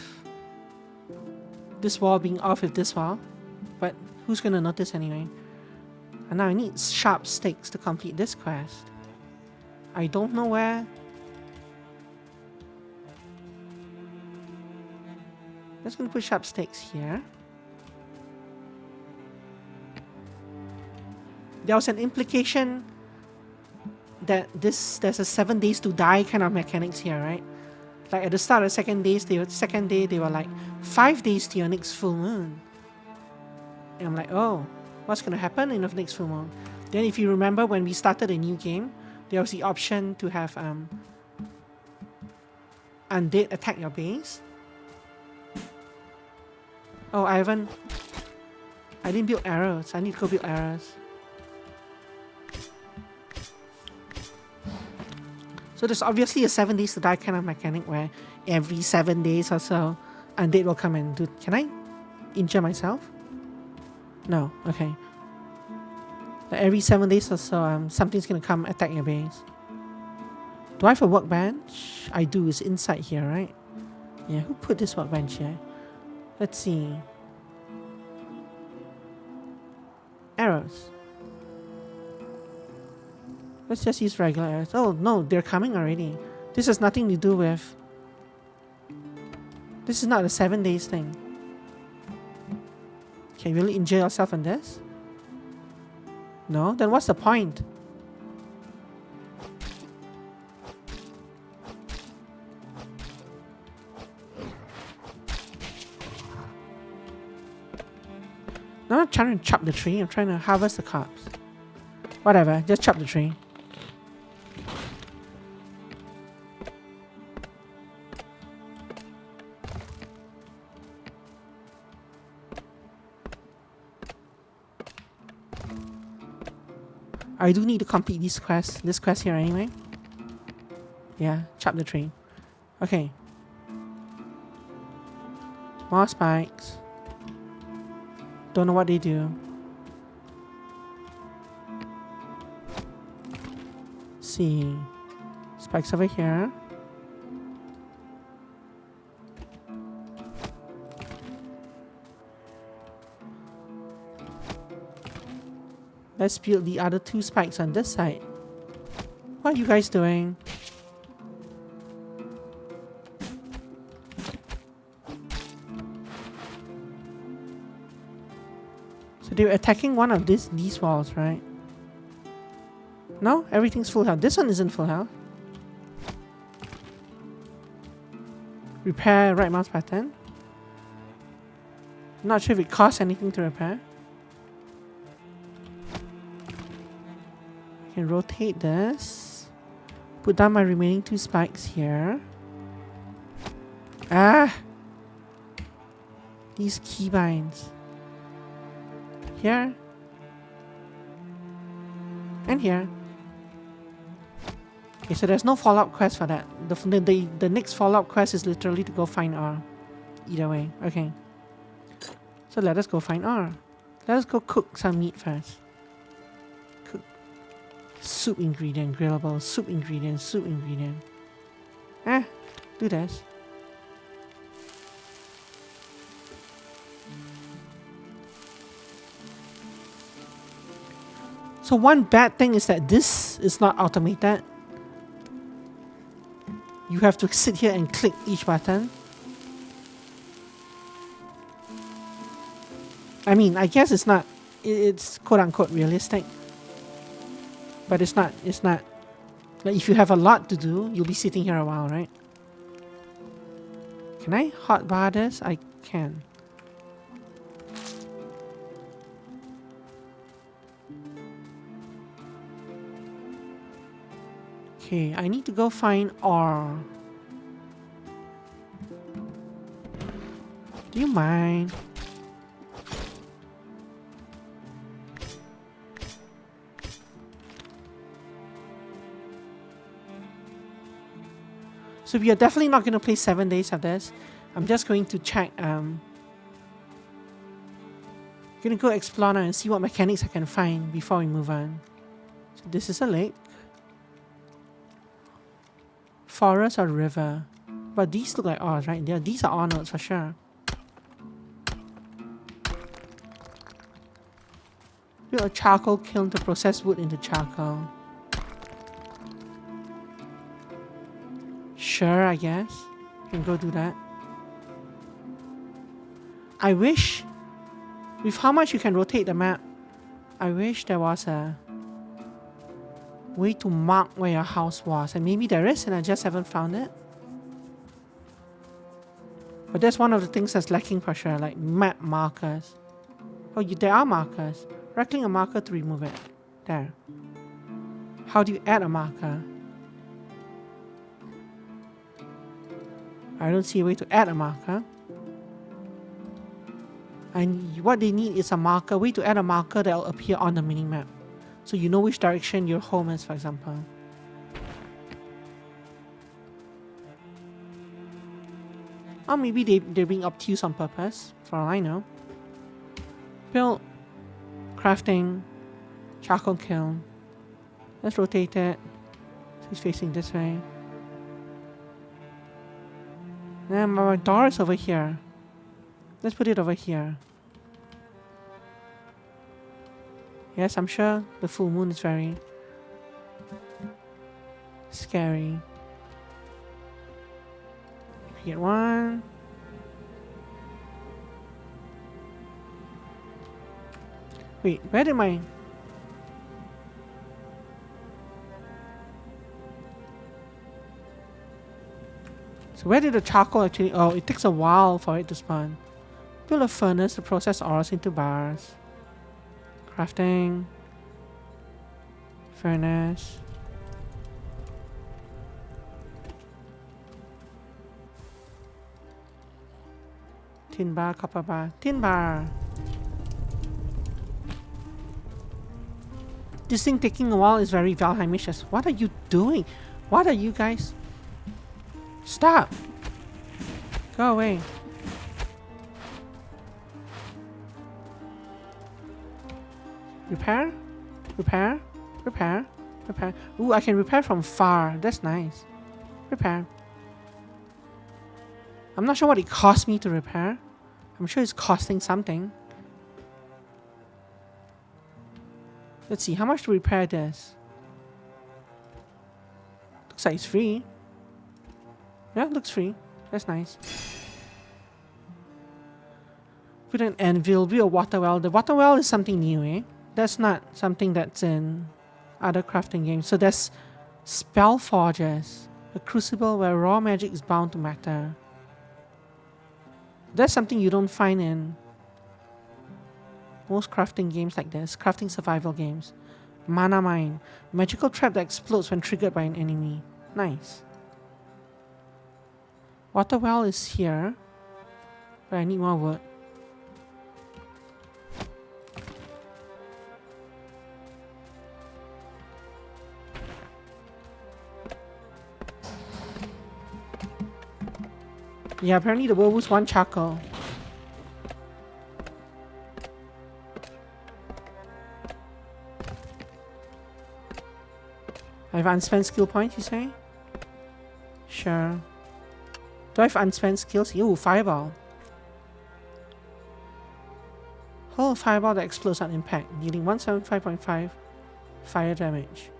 this wall being off with this wall. But who's gonna notice anyway? And now I need sharp stakes to complete this quest. I don't know where. Just gonna put sharp stakes here. There was an implication that there's a 7 days to die kind of mechanics here, right? Like at the start of the second day they were like 5 days to your next full moon. And I'm like, oh, what's gonna happen in the next full moon? Then if you remember when we started a new game, there was the option to have undead attack your base. Oh, I didn't build arrows. I need to go build arrows. So there's obviously a 7 days to die kind of mechanic where every 7 days or so, undead will come and do. Can I injure myself? No. Okay. Like every 7 days or so, something's gonna come attack your base. Do I have a workbench? I do. It's inside here, right? Yeah. Who put this workbench here? Let's see. Arrows. Let's just use regular arrows. Oh no, they're coming already. This has nothing to do with... This is not a 7 days thing. Can you really injure yourself on this? No? Then what's the point? I'm not trying to chop the tree, I'm trying to harvest the crops. Whatever, just chop the tree. I do need to complete this quest here anyway. Yeah, chop the tree. Okay. More spikes. Don't know what they do. See. Spikes over here. Let's build the other 2 spikes on this side. What are you guys doing? So they were attacking one of these walls, right? No? Everything's full health. This one isn't full health. Repair right mouse button. Not sure if it costs anything to repair. I can rotate this. Put down my remaining 2 spikes here. Ah! These keybinds. Here. And here. Okay, so there's no follow-up quest for that. The next follow-up quest is literally to go find R. Either way. Okay. So let us go find R. Let us go cook some meat first. Cook. Soup ingredient, grillable. Soup ingredient, soup ingredient. Do this. So one bad thing is that this is not automated. You have to sit here and click each button. I mean, I guess it's not, it's quote unquote realistic. But it's not, like if you have a lot to do, you'll be sitting here a while, right? Can I hotbar this? I can. Okay, I need to go find ore. Do you mind? So we are definitely not going to play 7 days of this. I'm just going to check. Gonna go explore now and see what mechanics I can find before we move on. So this is a lake. Forest or river. But these look like ores, right? Yeah, these are ore nodes for sure. Build a charcoal kiln to process wood into charcoal. Sure, I guess. Can go do that. I wish, with how much you can rotate the map, I wish there was a way to mark where your house was. And maybe there is and I just haven't found it. But that's one of the things that's lacking for sure, like map markers. Oh, there are markers. Right-click a marker to remove it. There. How do you add a marker? I don't see a way to add a marker. And what they need is a marker, way to add a marker that will appear on the minimap. So you know which direction your home is, for example. Or maybe they're being obtuse on purpose, for all I know. Build, crafting, charcoal kiln. Let's rotate it. So it's facing this way. And my door is over here. Let's put it over here. Yes, I'm sure the full moon is very scary. Get one. Wait, where did my... So where did the charcoal actually... Oh, it takes a while for it to spawn. Build a furnace to process ores into bars. Crafting. Furnace. Tin bar, copper bar. Tin bar! This thing taking a while is very Valheimish. What are you doing? What are you guys... Stop! Go away. Repair? Repair? Repair? Repair? Ooh, I can repair from far. That's nice. Repair. I'm not sure what it cost me to repair. I'm sure it's costing something. Let's see, how much to repair this? Looks like it's free. Yeah, it looks free. That's nice. Put an anvil, build a water well. The water well is something new, eh? That's not something that's in other crafting games. So there's spell forges, a crucible where raw magic is bound to matter. That's something you don't find in most crafting games like this, crafting survival games. Mana mine, magical trap that explodes when triggered by an enemy. Nice. Water well is here, but I need more wood. Yeah, apparently the werewolves want charcoal. I have unspent skill points, you say? Sure. Do I have unspent skills? Ooh, fireball. Hold a fireball that explodes on impact, dealing 175.5 fire damage.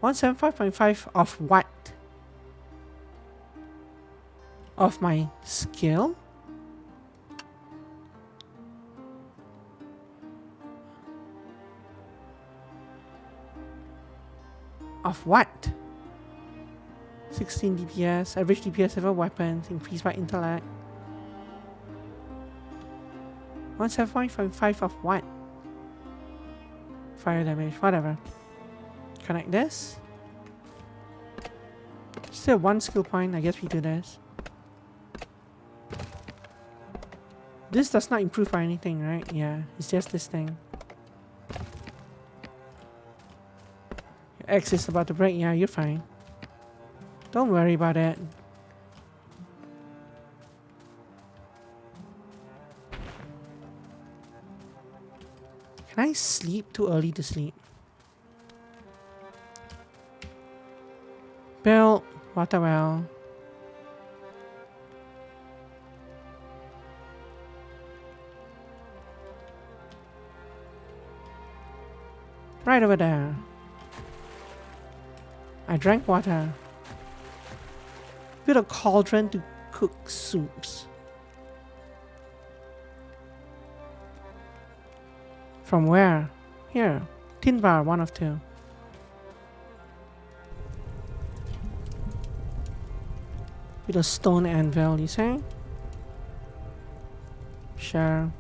175.5 of what? Of my skill? Of what? 16 DPS, average DPS of a weapon, increased by intellect. 175.5 of what? Fire damage, whatever. Connect this. Still one skill point, I guess we do this. This does not improve or anything, right? Yeah, it's just this thing. Your X is about to break, yeah, you're fine. Don't worry about it. Can I sleep? Too early to sleep. Build water well. Right over there. I drank water. Build a cauldron to cook soups. From where? Here. Tin bar, one of two. With a stone anvil, you say? Sure.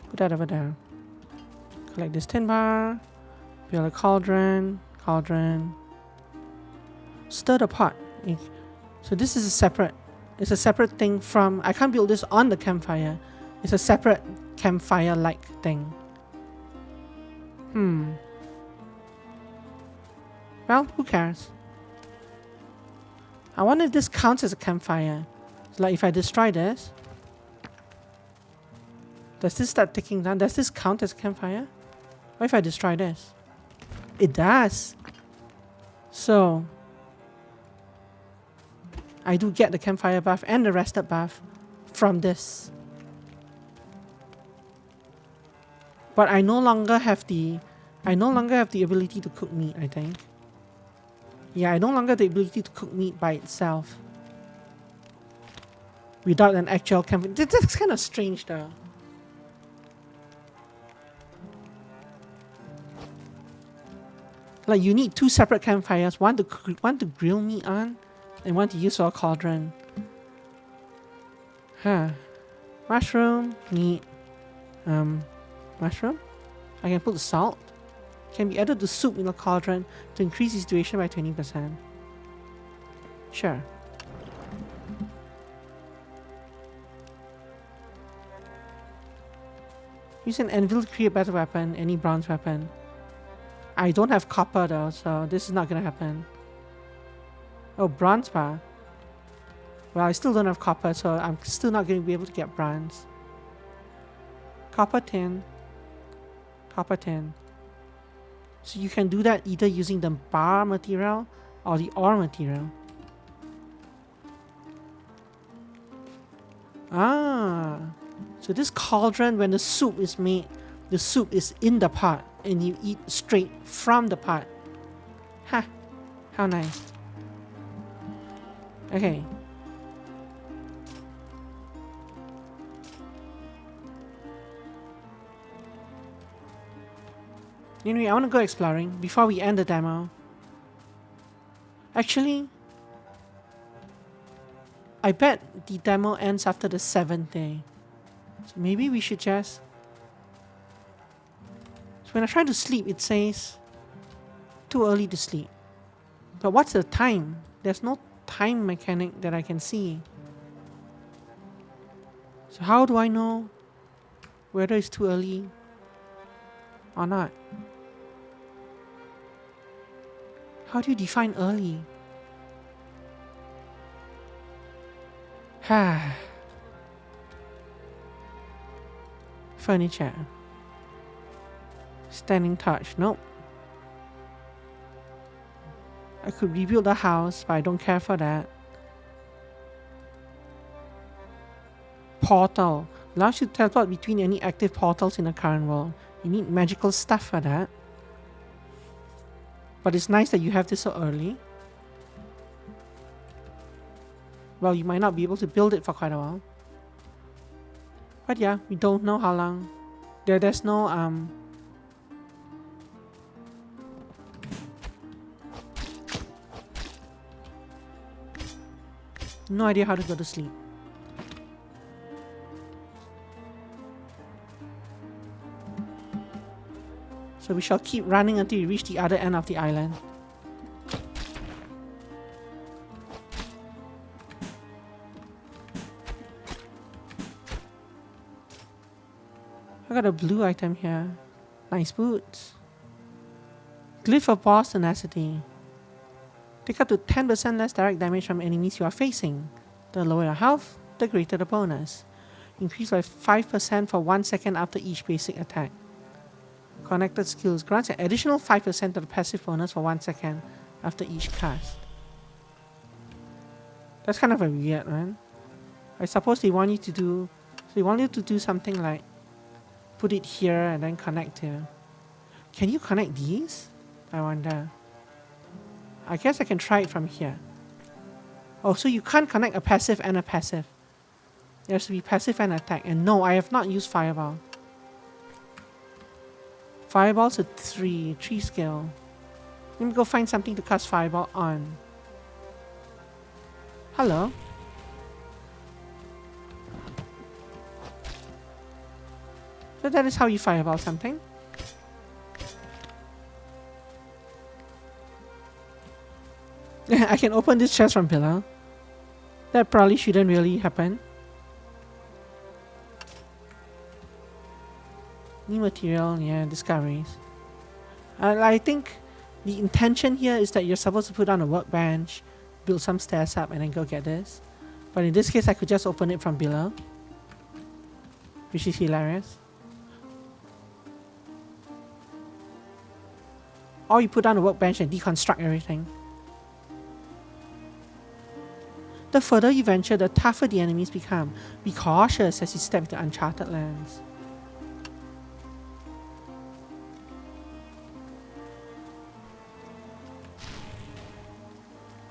Put that over there. Collect this tin bar. Build a cauldron. Cauldron. Stir the pot. So this is a separate. It's a separate thing from. I can't build this on the campfire. It's a separate campfire-like thing. Well, who cares? I wonder if this counts as a campfire. So like if I destroy this, does this start ticking down? Does this count as a campfire? What if I destroy this? It does. So I do get the campfire buff and the rested buff from this. But I no longer have the ability to cook meat, I think. Yeah, I no longer have the ability to cook meat by itself. Without an actual campfire. That's kind of strange though. Like you need two separate campfires, one to grill meat on, and one to use for a cauldron. Huh. Mushroom, meat. Mushroom? I can put the salt. Can be added to soup in a cauldron to increase its duration by 20%. Sure. Use an anvil to create a better weapon, any bronze weapon. I don't have copper though, so this is not gonna happen. Oh, bronze bar. Well, I still don't have copper, so I'm still not going to be able to get bronze. Copper tin. Copper tin. So you can do that either using the bar material or the ore material. Ah. So this cauldron, when the soup is made, the soup is in the pot and you eat straight from the pot. Ha! How nice. Okay. Anyway, I want to go exploring before we end the demo. Actually, I bet the demo ends after the 7th day. So maybe we should just... So when I try to sleep, it says too early to sleep. But what's the time? There's no time mechanic that I can see. So how do I know whether it's too early or not? How do you define early? Furniture. Standing torch. Nope. I could rebuild the house, but I don't care for that. Portal. Allows you to teleport between any active portals in the current world. You need magical stuff for that. But it's nice that you have this so early. Well, you might not be able to build it for quite a while. But yeah, we don't know how long. There's no no idea how to go to sleep. So we shall keep running until we reach the other end of the island. I got a blue item here. Nice boots. Glyph of boss tenacity. Take up to 10% less direct damage from enemies you are facing. The lower your health, the greater the bonus. Increase by 5% for 1 second after each basic attack. Connected skills grants an additional 5% to the passive bonus for 1 second after each cast. That's kind of a weird one. I suppose they want you to do... So they want you to do something like... Put it here and then connect to... Can you connect these? I wonder. I guess I can try it from here. Oh, so you can't connect a passive and a passive. There has to be passive and attack. And no, I have not used Fireball. Fireball's a 3 skill. Let me go find something to cast Fireball on. Hello. So that is how you Fireball something. I can open this chest from below. That probably shouldn't really happen. New material, yeah, discoveries. I think the intention here is that you're supposed to put on a workbench, build some stairs up, and then go get this. But in this case, I could just open it from below, which is hilarious. Or you put on a workbench and deconstruct everything. The further you venture, the tougher the enemies become. Be cautious as you step into uncharted lands.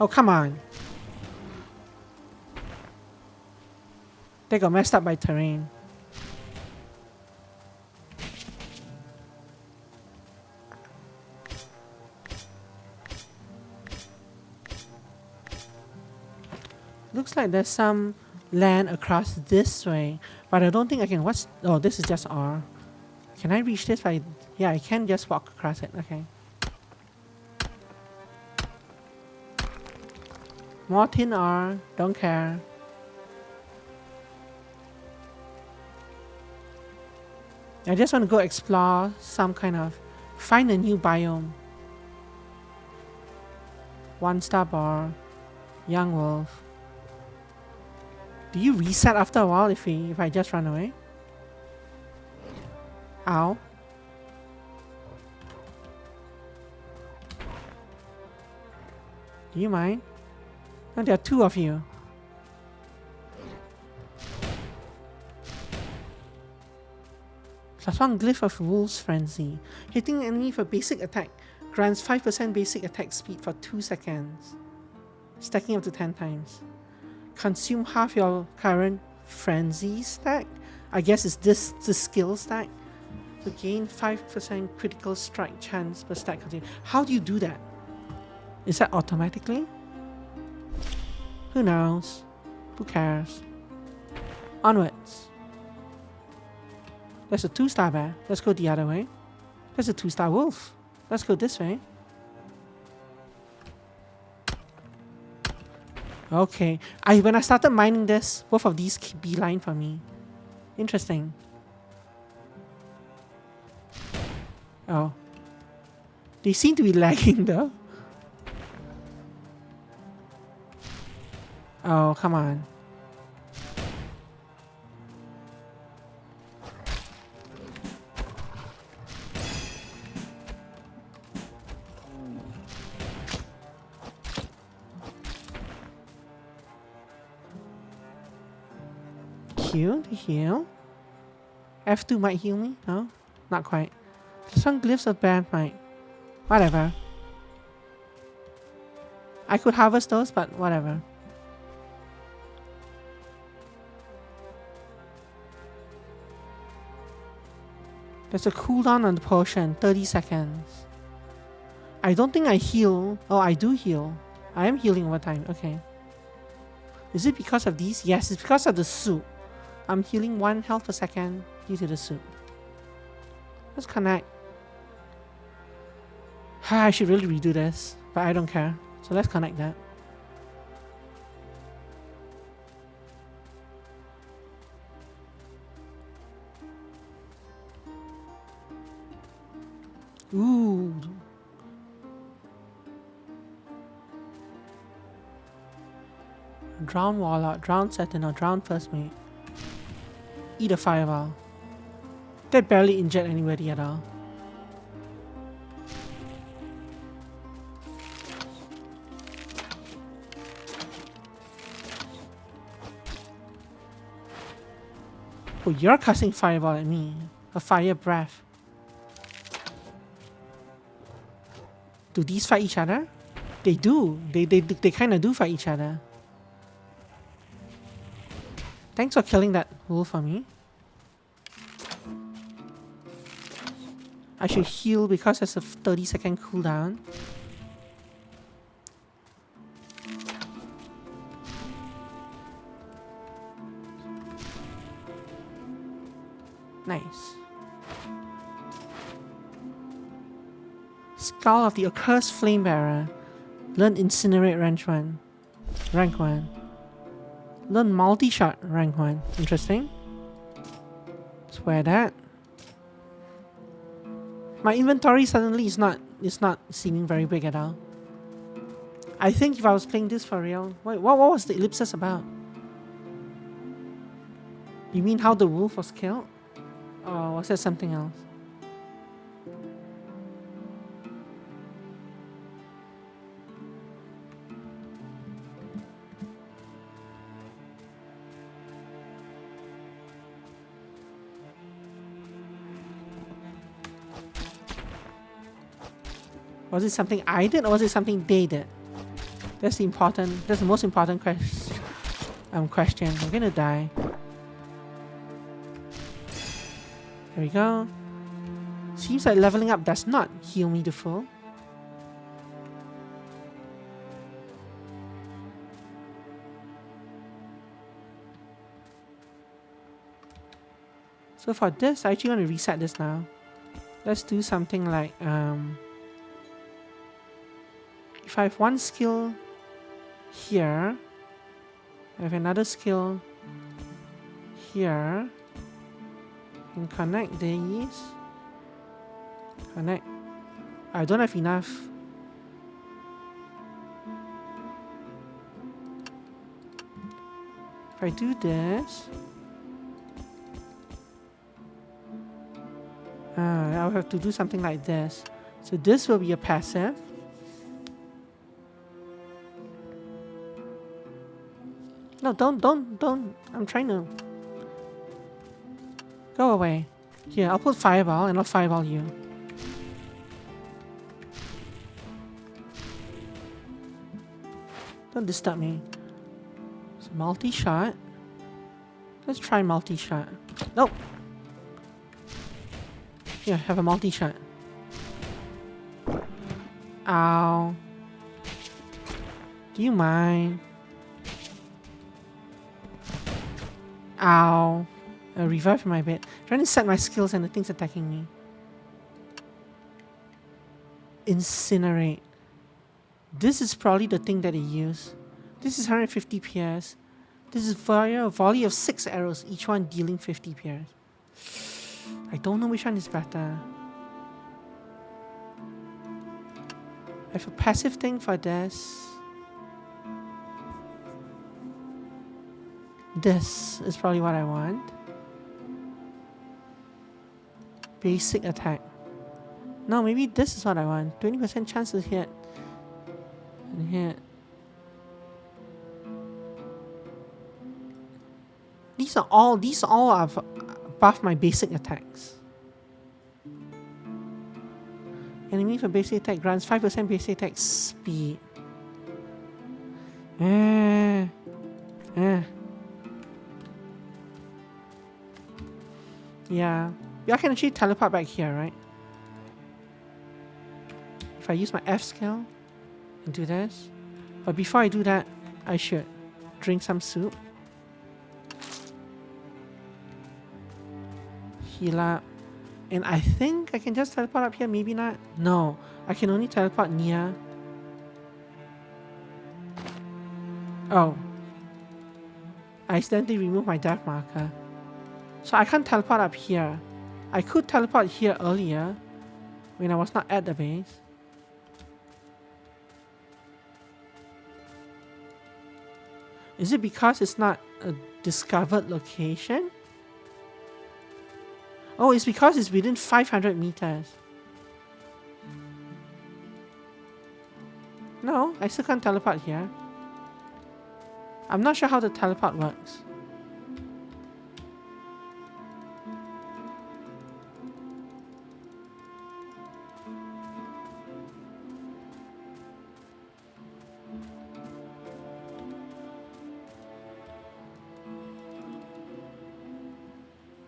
Oh, come on. They got messed up by terrain. Looks like there's some land across this way, but I don't think I can. What's... Oh, this is just R. Can I reach this by... Yeah, I can just walk across it. Okay. More tin R. Don't care. I just want to go explore some kind of... Find a new biome. 1-star bar. Young wolf. Do you reset after a while if I just run away? Ow. Do you mind? No, there are 2 of you. +1 Glyph of Wolf's Frenzy. Hitting an enemy for basic attack grants 5% basic attack speed for 2 seconds. Stacking up to 10 times. Consume half your current frenzy stack. I guess it's this the skill stack. To gain 5% critical strike chance per stack. How do you do that? Is that automatically? Who knows? Who cares? Onwards. There's a 2-star bear. Let's go the other way. There's a 2-star wolf. Let's go this way. Okay. When I started mining this, both of these beeline for me. Interesting. Oh. They seem to be lagging though. Oh, come on. Heal. F2 might heal me? No? Not quite. Some glyphs of bad might. Whatever. I could harvest those, but whatever. There's a cooldown on the potion, 30 seconds. I don't think I heal. Oh, I do heal. I am healing over time. Okay. Is it because of these? Yes, it's because of the soup. I'm healing 1 health per second due to the soup. Let's connect. I should really redo this, but I don't care. So let's connect that. Ooh. Drown Warlock, Drown Sentinel, Drown First Mate. Eat a Fireball. That barely injured anybody at all. Oh, you're casting Fireball at me. A Fire Breath. Do these fight each other? They do. They kind of do fight each other. Thanks for killing that wolf for me. I should heal because there's a 30-second cooldown. Nice. Skull of the Accursed Flamebearer. Learn Incinerate Rank 1. Rank 1. Learn Multi-Shot Rank 1. Interesting. Let's wear that. My inventory suddenly is not seeming very big at all. I think if I was playing this for real... Wait, what was the ellipsis about? You mean how the wolf was killed? Or was that something else? Was it something I did or was it something they did? That's the most important question. I'm gonna die. There we go. Seems like leveling up does not heal me to full. So for this, I actually want to reset this now. Let's do something like if I have one skill here, I have another skill here, and connect these. Connect. I don't have enough. If I do this, I'll have to do something like this. So this will be a passive. No, don't. I'm trying to... Go away. Here, I'll put Fireball and I'll Fireball you. Don't disturb me. So multi-shot. Let's try multi-shot. Nope. Here, have a multi-shot. Ow. Do you mind? Ow. A revive in my bed. Trying to set my skills and the thing's attacking me. Incinerate. This is probably the thing that they use. This is 150 PS. This is via a volley of 6 arrows, each one dealing 50 PS. I don't know which one is better. I have a passive thing for this. This is probably what I want. Basic attack. No, maybe this is what I want. 20% chance to hit. And hit. These are all above my basic attacks. Enemy for basic attack grants 5% basic attack speed. Yeah. Yeah, I can actually teleport back here, right? If I use my F skill and do this. But before I do that, I should drink some soup. Heal up. And I think I can just teleport up here, maybe not. No, I can only teleport near. Oh. I accidentally removed my death marker. So I can't teleport up here. I could teleport here earlier when I was not at the base. Is it because it's not a discovered location? Oh, it's because it's within 500 meters. No, I still can't teleport here. I'm not sure how the teleport works.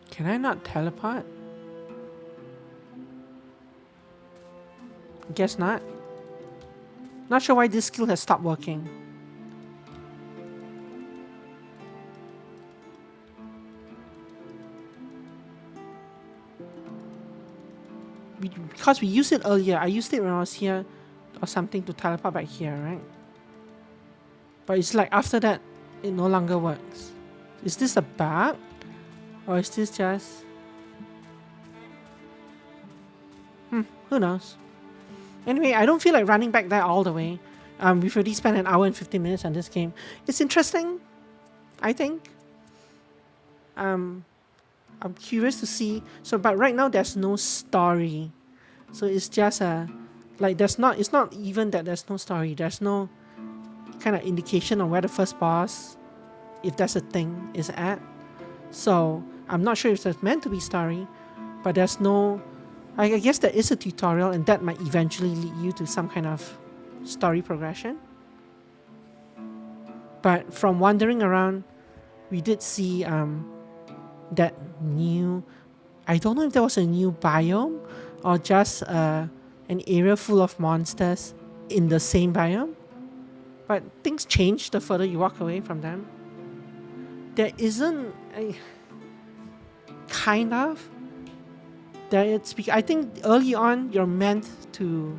Can I not teleport? Guess not. Not sure why this skill has stopped working. Because we used it earlier. I used it when I was here or something to teleport back here, right? But it's like after that, it no longer works. Is this a bug? Or is this just... who knows? Anyway, I don't feel like running back there all the way. We've already spent an hour and 15 minutes on this game. It's interesting, I think. I'm curious to see. So, but right now there's no story. So it's just like it's not even that there's no story. There's no kind of indication on where the first boss, if that's a thing, is at. So I'm not sure if there's meant to be story, but there's no... I guess there is a tutorial and that might eventually lead you to some kind of story progression. But from wandering around, we did see that new... I don't know if there was a new biome or just an area full of monsters in the same biome. But things change the further you walk away from them. There isn't a... kind of. I think early on you're meant to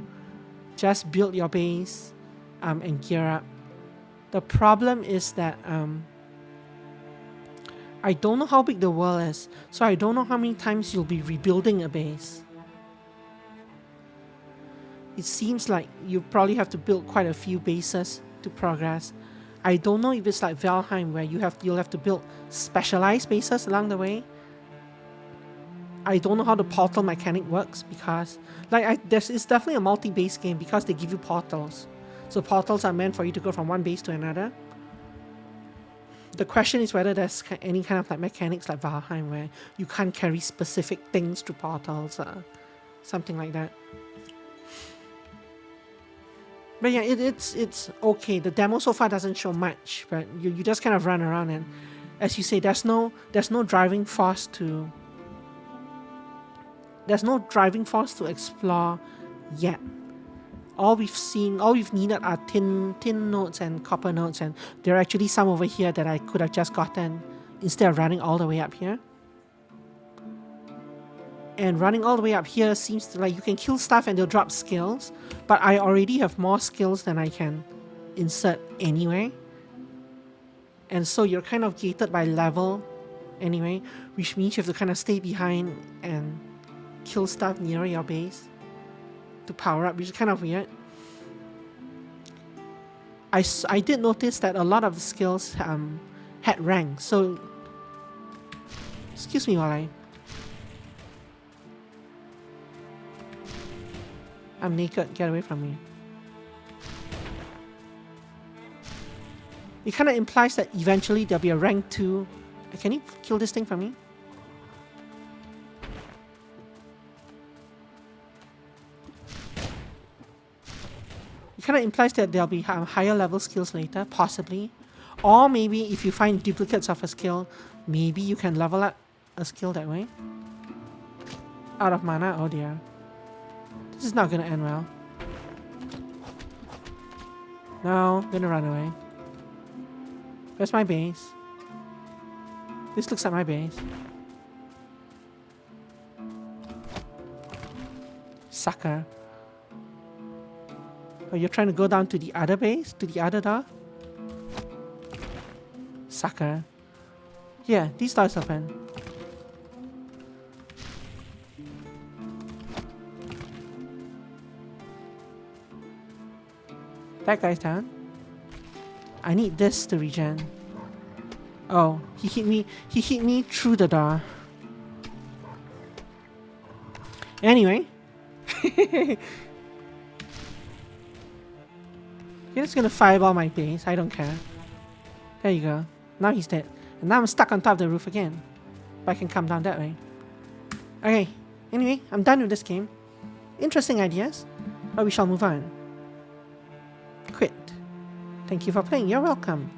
just build your base and gear up. The problem is that I don't know how big the world is, so I don't know how many times you'll be rebuilding a base. It seems like you probably have to build quite a few bases to progress. I don't know if it's like Valheim where you'll have to build specialized bases along the way. I don't know how the portal mechanic works because it's definitely a multi-base game because they give you portals. So portals are meant for you to go from one base to another. The question is whether there's any kind of like mechanics like Valheim where you can't carry specific things to portals or something like that. But yeah, it's okay. The demo so far doesn't show much, but you just kind of run around and, as you say, there's no driving force to... There's no driving force to explore yet. All we've needed are tin nodes and copper nodes, and there are actually some over here that I could have just gotten instead of running all the way up here. And running all the way up here seems to like you can kill stuff and they'll drop skills, but I already have more skills than I can insert anyway. And so you're kind of gated by level anyway, which means you have to kind of stay behind and kill stuff near your base to power up, which is kind of weird. I did notice that a lot of the skills had rank, so excuse me while I'm naked, get away from me. It kind of implies that eventually there'll be a rank 2. Can you kill this thing for me? It kind of implies that there'll be higher level skills later, possibly. Or maybe if you find duplicates of a skill, maybe you can level up a skill that way. out of mana. Oh dear. This is not gonna end well. No, I'm gonna run away. Where's my base? This looks like my base. Sucker. Oh, you're trying to go down to the other base? To the other door? Sucker. Yeah, these doors open. That guy's down. I need this to regen. Oh, he hit me. He hit me through the door. Anyway. You're just gonna fireball my base. I don't care. There you go. Now he's dead. And now I'm stuck on top of the roof again. But I can come down that way. Okay. Anyway, I'm done with this game. Interesting ideas. But we shall move on. Quit. Thank you for playing. You're welcome.